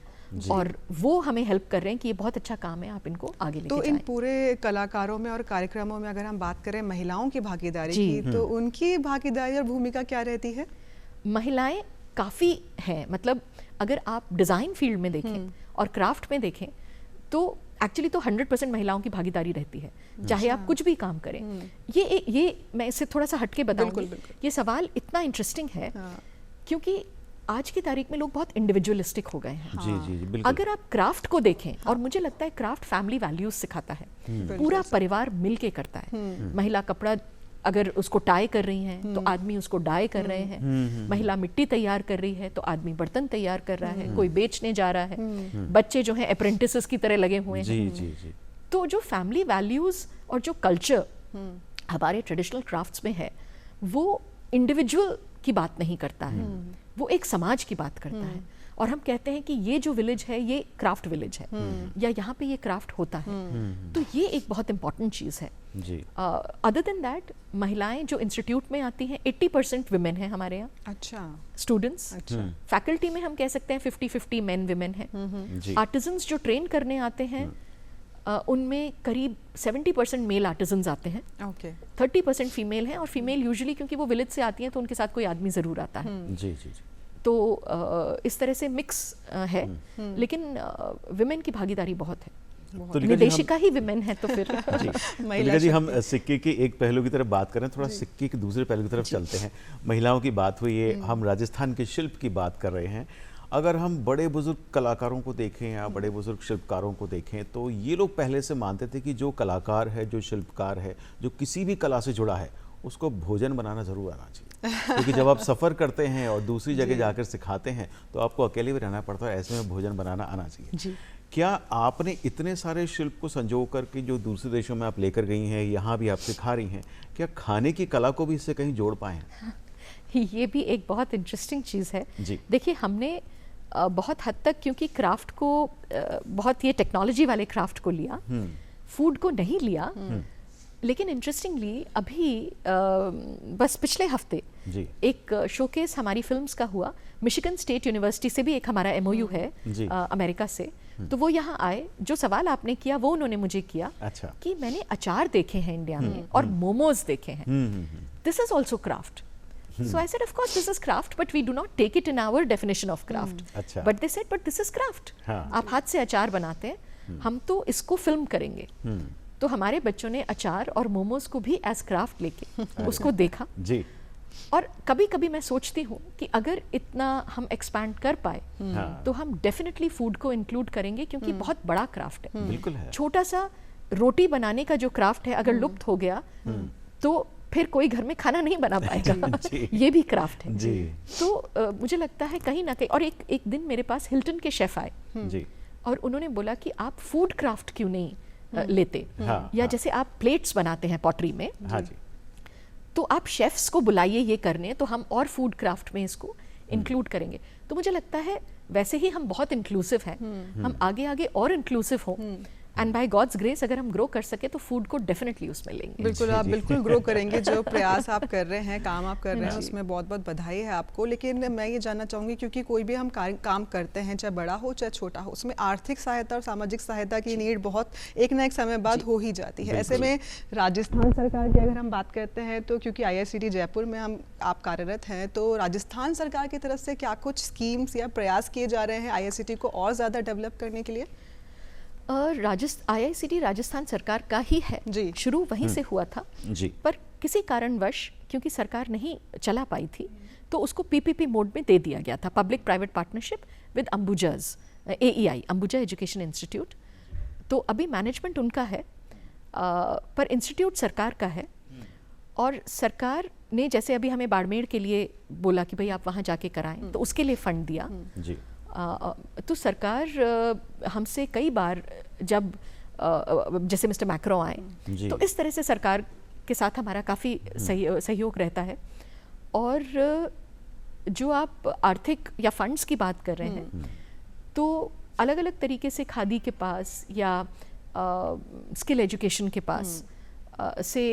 और वो हमें हेल्प कर रहे हैं कि ये बहुत अच्छा काम है, आप इनको आगे लेके तो जाएं। इन पूरे कलाकारों में और कार्यक्रमों में अगर हम बात करें महिलाओं की भागीदारी की, तो उनकी भागीदारी और भूमिका क्या रहती है? महिलाएं काफ़ी हैं, मतलब अगर आप डिज़ाइन फील्ड में देखें और क्राफ्ट में देखें तो एक्चुअली तो 100% महिलाओं की भागीदारी रहती है, चाहे आप कुछ भी काम करें। ये मैं इससे थोड़ा सा हटके बताऊंगी। ये सवाल इतना इंटरेस्टिंग है क्योंकि आज की तारीख में लोग बहुत इंडिविजुअलिस्टिक हो गए हैं। जी, बिल्कुल। अगर आप क्राफ्ट को देखें, और मुझे लगता है क्राफ्ट फैमिली वैल्यूज सिखाता है, पूरा परिवार मिलके करता है। महिला कपड़ा अगर उसको टाई कर रही हैं तो आदमी उसको डाई कर रहे हैं, महिला मिट्टी तैयार कर रही है तो आदमी बर्तन तैयार कर रहा है, कोई बेचने जा रहा है, बच्चे जो हैं अप्रेंटिसेस की तरह लगे हुए हैं। जी। तो जो फैमिली वैल्यूज और जो कल्चर हमारे ट्रेडिशनल क्राफ्ट्स में है, वो इंडिविजुअल की बात नहीं करता है, वो एक समाज की बात करता है। और हम कहते हैं कि ये जो विलेज है ये क्राफ्ट विलेज है, या यहाँ पे ये क्राफ्ट होता है, तो ये एक बहुत इंपॉर्टेंट चीज़ है जी। अदर देन दैट, महिलाएं जो इंस्टीट्यूट में आती हैं 80% विमेन है हमारे यहाँ। अच्छा। स्टूडेंट्स, फैकल्टी में हम कह सकते हैं 50-50 मेन विमेन है। आर्टिजन्स जो ट्रेन करने आते हैं उनमें करीब 70% मेल आर्टिजन्स आते हैं, 30% फीमेल हैं, और फीमेल यूजुअली क्योंकि वो विलेज से आती हैं तो उनके साथ कोई आदमी ज़रूर आता है। जी। तो इस तरह से मिक्स है, लेकिन विमेन की भागीदारी बहुत है। तो निदेशिका ही विमेन है तो फिर जी हम सिक्के के एक पहलू की तरफ बात करें, थोड़ा सिक्के के दूसरे पहलू की तरफ चलते हैं। महिलाओं की बात हुई है, हम राजस्थान के शिल्प की बात कर रहे हैं। अगर हम बड़े बुजुर्ग कलाकारों को देखें या बड़े बुजुर्ग शिल्पकारों को देखें तो ये लोग पहले से मानते थे कि जो कलाकार है, जो शिल्पकार है, जो किसी भी कला से जुड़ा है, उसको भोजन बनाना ज़रूर आना चाहिए। क्योंकि जब आप सफ़र करते हैं और दूसरी जगह जाकर सिखाते हैं तो आपको अकेले भी रहना पड़ता है, ऐसे में भोजन बनाना आना चाहिए। क्या आपने इतने सारे शिल्प को संजो करके जो दूसरे देशों में आप लेकर गई हैं, यहाँ भी आप सिखा रही हैं, क्या खाने की कला को भी इससे कहीं जोड़ पाए हैं? ये भी एक बहुत इंटरेस्टिंग चीज़ है। देखिए, हमने बहुत हद तक, क्योंकि क्राफ्ट को बहुत ये टेक्नोलॉजी वाले क्राफ्ट को लिया, फूड को नहीं लिया, लेकिन इंटरेस्टिंगली अभी बस पिछले हफ्ते एक शोकेस हमारी फिल्म्स का हुआ। मिशिगन स्टेट यूनिवर्सिटी से भी एक हमारा MOU है अमेरिका से, तो वो यहाँ आए। जो सवाल आपने किया वो उन्होंने मुझे किया। अच्छा। कि मैंने अचार देखे हैं इंडिया में और मोमोज देखे हैं, this is also craft. So I said, of course, this is craft, but we do not take it in our definition of craft. But they said, but this is craft. आप हाथ से अचार बनाते हैं, हम तो इसको फिल्म करेंगे। तो हमारे बच्चों ने अचार और मोमोज को भी एज क्राफ्ट लेके उसको देखा जी। और कभी कभी मैं सोचती हूँ कि अगर इतना हम एक्सपैंड कर पाए तो हम डेफिनेटली फूड को इंक्लूड करेंगे, क्योंकि बहुत बड़ा क्राफ्ट है। बिल्कुल है। छोटा सा रोटी बनाने का जो क्राफ्ट है, अगर लुप्त हो गया तो फिर कोई घर में खाना नहीं बना पाएगा। ये भी क्राफ्ट है जी। तो मुझे लगता है कहीं ना कहीं, और एक दिन मेरे पास हिल्टन के शेफ आए जी, और उन्होंने बोला कि आप फूड क्राफ्ट क्यों नहीं लेते, या जैसे आप प्लेट्स बनाते हैं पॉटरी में, तो आप शेफ्स को बुलाइए ये करने, तो हम और फूड क्राफ्ट में इसको इंक्लूड करेंगे। तो मुझे लगता है वैसे ही हम बहुत इंक्लूसिव हैं, हम आगे आगे और इंक्लूसिव हों, एंड बाय गॉड्स ग्रेस अगर हम ग्रो कर सके तो फूड को डेफिनेटली उसमें लेंगे। बिल्कुल, आप बिल्कुल ग्रो करेंगे। जो प्रयास आप कर रहे हैं, काम आप कर रहे हैं, उसमें बहुत बहुत बधाई है आपको। लेकिन मैं ये जानना चाहूँगी, क्योंकि कोई भी हम काम करते हैं, चाहे बड़ा हो चाहे छोटा हो, उसमें आर्थिक सहायता और सामाजिक सहायता की नीड बहुत एक ना एक समय बाद हो ही जाती है। ऐसे में राजस्थान सरकार की अगर हम बात करते हैं तो, क्योंकि IICT जयपुर में आप कार्यरत हैं, तो राजस्थान सरकार की तरफ से क्या कुछ स्कीम्स या प्रयास किए जा रहे हैं IICT को और ज़्यादा डेवलप करने के लिए? IICT राजस्थान सरकार का ही है, शुरू वहीं से हुआ था जी। पर किसी कारणवश क्योंकि सरकार नहीं चला पाई थी तो उसको PPP मोड में दे दिया गया था, public private partnership with Ambuja's, AEI, Ambuja education institute. तो अभी मैनेजमेंट उनका है, पर इंस्टीट्यूट सरकार का है। और सरकार ने जैसे अभी हमें बाड़मेर के लिए बोला कि भाई आप वहाँ जाके कराएं, तो उसके लिए फंड दिया जी। तो सरकार हमसे कई बार जब जैसे मिस्टर मैक्रो आए तो इस तरह से सरकार के साथ हमारा काफ़ी सहयोग रहता है। और जो आप आर्थिक या फंड्स की बात कर रहे हैं तो अलग अलग तरीके से खादी के पास या स्किल एजुकेशन के पास से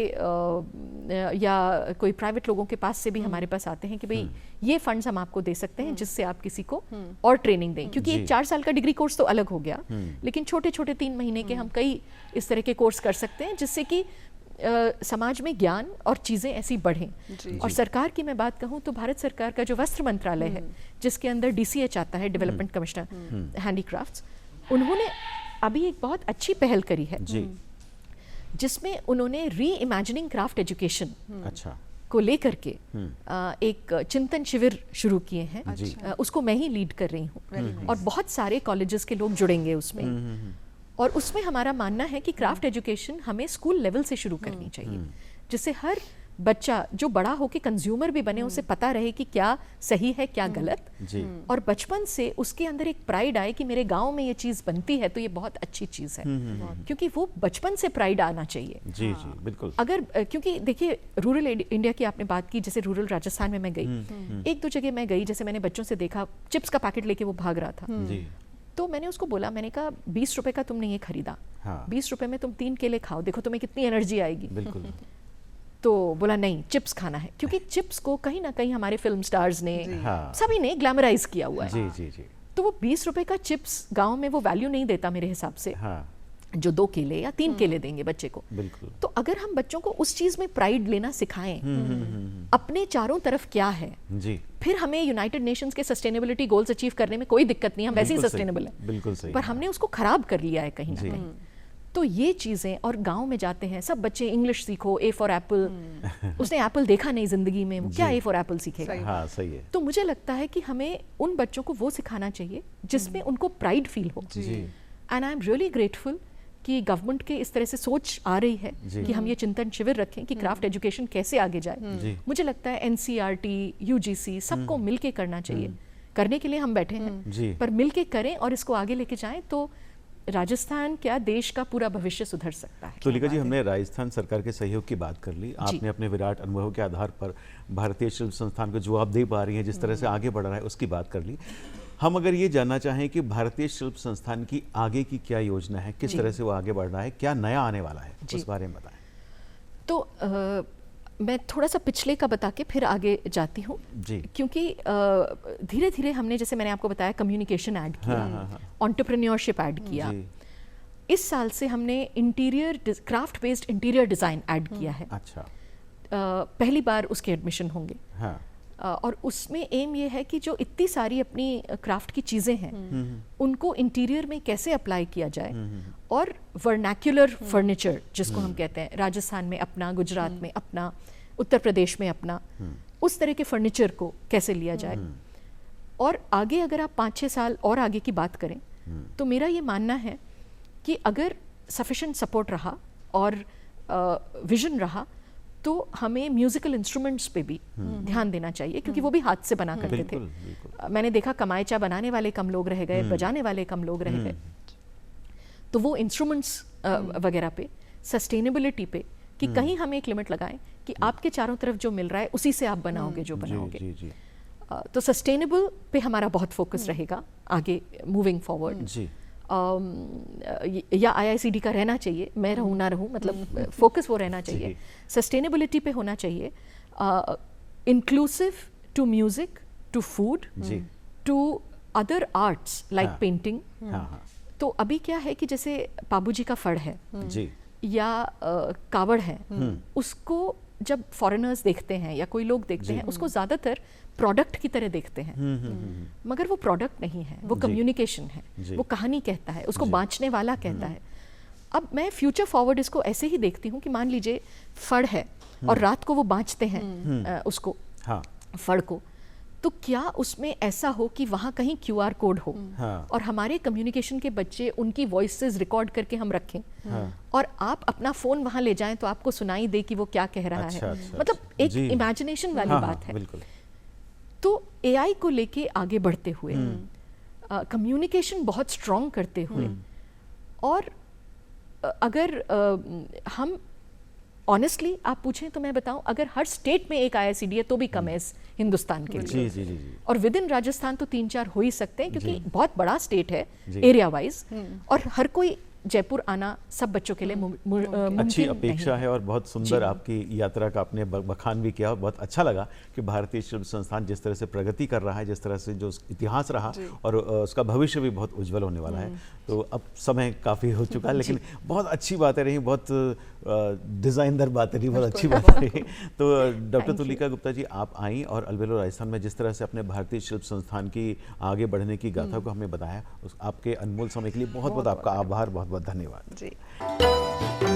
या कोई प्राइवेट लोगों के पास से भी हमारे पास आते हैं कि भाई ये फंड्स हम आपको दे सकते हैं जिससे आप किसी को और ट्रेनिंग दें, क्योंकि एक 4 साल का डिग्री कोर्स तो अलग हो गया, लेकिन छोटे छोटे 3 महीने के हम कई इस तरह के कोर्स कर सकते हैं जिससे कि समाज में ज्ञान और चीज़ें ऐसी बढ़ें। और सरकार की मैं बात कहूँ तो भारत सरकार का जो वस्त्र मंत्रालय है, जिसके अंदर DCH आता है, डेवलपमेंट कमिश्नर हैंडीक्राफ्ट्स, उन्होंने अभी एक बहुत अच्छी पहल करी है जिसमें उन्होंने री इमेजिनिंग क्राफ्ट एजुकेशन को लेकर के एक चिंतन शिविर शुरू किए हैं। उसको मैं ही लीड कर रही हूँ और बहुत सारे कॉलेजेस के लोग जुड़ेंगे उसमें। और उसमें हमारा मानना है कि क्राफ्ट एजुकेशन हमें स्कूल लेवल से शुरू करनी चाहिए, जिससे हर बच्चा जो बड़ा होकर कंज्यूमर भी बने, उसे पता रहे कि क्या सही है क्या गलत, और बचपन से उसके अंदर एक प्राइड आए कि मेरे गांव में ये चीज़ बनती है तो ये बहुत अच्छी चीज़ है, क्योंकि वो बचपन से प्राइड आना चाहिए। जी जी बिल्कुल। अगर क्योंकि देखिए रूरल इंडिया की आपने बात की, जैसे रूरल राजस्थान में मैं गई, 1-2 जगह मैं गई, जैसे मैंने बच्चों से देखा चिप्स का पैकेट लेके वो भाग रहा था, तो मैंने उसको बोला, मैंने कहा 20 रुपए का तुमने ये खरीदा, 20 रुपए में तुम 3 केले खाओ, देखो तुम्हें कितनी एनर्जी आएगी। बिल्कुल। तो बोला नहीं, चिप्स खाना है, क्योंकि चिप्स को कहीं ना कहीं हमारे फिल्म स्टार्स ने सभी ने ग्लैमराइज किया हुआ है। जी। तो वो 20 रुपए का चिप्स गांव में वो वैल्यू नहीं देता मेरे हिसाब से, जो 2 केले या 3 केले देंगे बच्चे को। बिल्कुल। तो अगर हम बच्चों को उस चीज में प्राइड लेना सिखाएं, अपने चारों तरफ क्या है जी, फिर हमें यूनाइटेड नेशंस के सस्टेनेबिलिटी गोल्स अचीव करने में कोई दिक्कत नहीं, हम वैसे ही सस्टेनेबल है, बिल्कुल सही, पर हमने उसको खराब कर लिया है कहीं ना कहीं। तो ये चीज़ें, और गांव में जाते हैं सब बच्चे, इंग्लिश सीखो, A फॉर एप्पल, उसने एप्पल देखा नहीं जिंदगी में, क्या A फॉर एप्पल सीखेगा। हाँ, सही है। तो मुझे लगता है कि हमें उन बच्चों को वो सिखाना चाहिए जिसमें उनको प्राइड फील हो। And I am really grateful कि गवर्नमेंट के इस तरह से सोच आ रही है कि हम ये चिंतन शिविर रखें कि क्राफ्ट एजुकेशन कैसे आगे जाए। मुझे लगता है NCERT, UGC सबको मिलके करना चाहिए। करने के लिए हम बैठे हैं, पर मिलके करें और इसको आगे लेके जाएं तो राजस्थान क्या देश का पूरा भविष्य सुधर सकता है। तो लिका जी, हमने राजस्थान सरकार के सहयोग की बात कर ली, आपने अपने विराट अनुभव के आधार पर भारतीय शिल्प संस्थान को जवाब दे पा रही हैं, जिस तरह से आगे बढ़ रहा है उसकी बात कर ली। हम अगर ये जानना चाहें कि भारतीय शिल्प संस्थान की आगे की क्या योजना है, किस तरह से वो आगे बढ़ रहा है, क्या नया आने वाला है, उस बारे में बताएं। तो मैं थोड़ा सा पिछले का बता के फिर आगे जाती हूँ, क्योंकि धीरे धीरे हमने, जैसे मैंने आपको बताया, कम्युनिकेशन ऐड किया, एंटरप्रेन्योरशिप ऐड किया। इस साल से हमने interior craft based interior design add किया है। अच्छा। पहली बार उसके एडमिशन होंगे। और उसमें एम ये है कि जो इतनी सारी अपनी क्राफ्ट की चीज़ें हैं उनको इंटीरियर में कैसे अप्लाई किया जाए, और वर्नैक्युलर फर्नीचर जिसको हम कहते हैं, राजस्थान में अपना, गुजरात में अपना, उत्तर प्रदेश में अपना, उस तरह के फर्नीचर को कैसे लिया जाए। और आगे अगर आप 5-6 साल और आगे की बात करें तो मेरा ये मानना है कि अगर सफिशिएंट सपोर्ट रहा और विजन रहा तो हमें म्यूजिकल इंस्ट्रूमेंट्स पे भी ध्यान देना चाहिए, क्योंकि वो भी हाथ से बना करते थे। मैंने देखा कमायचा बनाने वाले कम लोग रह गए, बजाने वाले कम लोग रह गए। तो वो इंस्ट्रूमेंट्स वगैरह पे, सस्टेनेबिलिटी पे, कि कहीं हम एक लिमिट लगाएं कि आपके चारों तरफ जो मिल रहा है उसी से आप बनाओगे जो बनाओगे। तो सस्टेनेबल पे हमारा बहुत फोकस रहेगा आगे मूविंग फॉरवर्ड जी। या IICD का रहना चाहिए, मैं रहूँ ना रहूँ, मतलब फोकस वो रहना चाहिए, सस्टेनेबिलिटी पे होना चाहिए, inclusive to music, to food, to other arts like painting. तो अभी क्या है कि जैसे पाबूजी का फड़ है जी, या कावड़ है, उसको जब फॉरेनर्स देखते हैं या कोई लोग देखते हैं, उसको ज़्यादातर प्रोडक्ट की तरह देखते हैं, मगर वो प्रोडक्ट नहीं है, वो कम्युनिकेशन है, वो कहानी कहता है, उसको बाँचने वाला कहता है। अब मैं फ्यूचर फॉरवर्ड इसको ऐसे ही देखती हूँ कि मान लीजिए फड़ है और रात को वो बाँचते हैं उसको, फड़ को, तो क्या उसमें ऐसा हो कि वहाँ कहीं QR कोड हो और हमारे कम्युनिकेशन के बच्चे उनकी वॉइसेस रिकॉर्ड करके हम रखें और आप अपना फ़ोन वहाँ ले जाएं तो आपको सुनाई दे कि वो क्या कह रहा है। मतलब एक इमेजिनेशन वाली बात है। तो AI को लेके आगे बढ़ते हुए, कम्युनिकेशन बहुत स्ट्रॉन्ग करते हुए, और अगर हम ऑनेस्टली आप पूछें तो मैं बताऊं, अगर हर स्टेट में एक IICD है तो भी कम है इस हिंदुस्तान के लिए। जी। और विद इन राजस्थान तो 3-4 हो ही सकते हैं, क्योंकि बहुत बड़ा स्टेट है एरिया वाइज, और हर कोई जयपुर आना सब बच्चों के लिए मुमकिन अच्छी अपेक्षा नहीं है। और बहुत सुंदर आपकी यात्रा का आपने बखान भी किया, बहुत अच्छा लगा कि भारतीय शिल्प संस्थान जिस तरह से प्रगति कर रहा है, जिस तरह से जो इतिहास रहा और उसका भविष्य भी बहुत उज्जवल होने वाला है। तो अब समय काफ़ी हो चुका है, लेकिन बहुत अच्छी बातें रही, बहुत डिज़ाइनदार बातें रही, बहुत अच्छी बातें रही। तो डॉक्टर तुलिका गुप्ता जी, आप आई और अलवेलो राजस्थान में जिस तरह से अपने भारतीय शिल्प संस्थान की आगे बढ़ने की गाथा को हमें बताया, आपके अनमोल समय के लिए बहुत बहुत आपका आभार, बहुत बहुत धन्यवाद जी।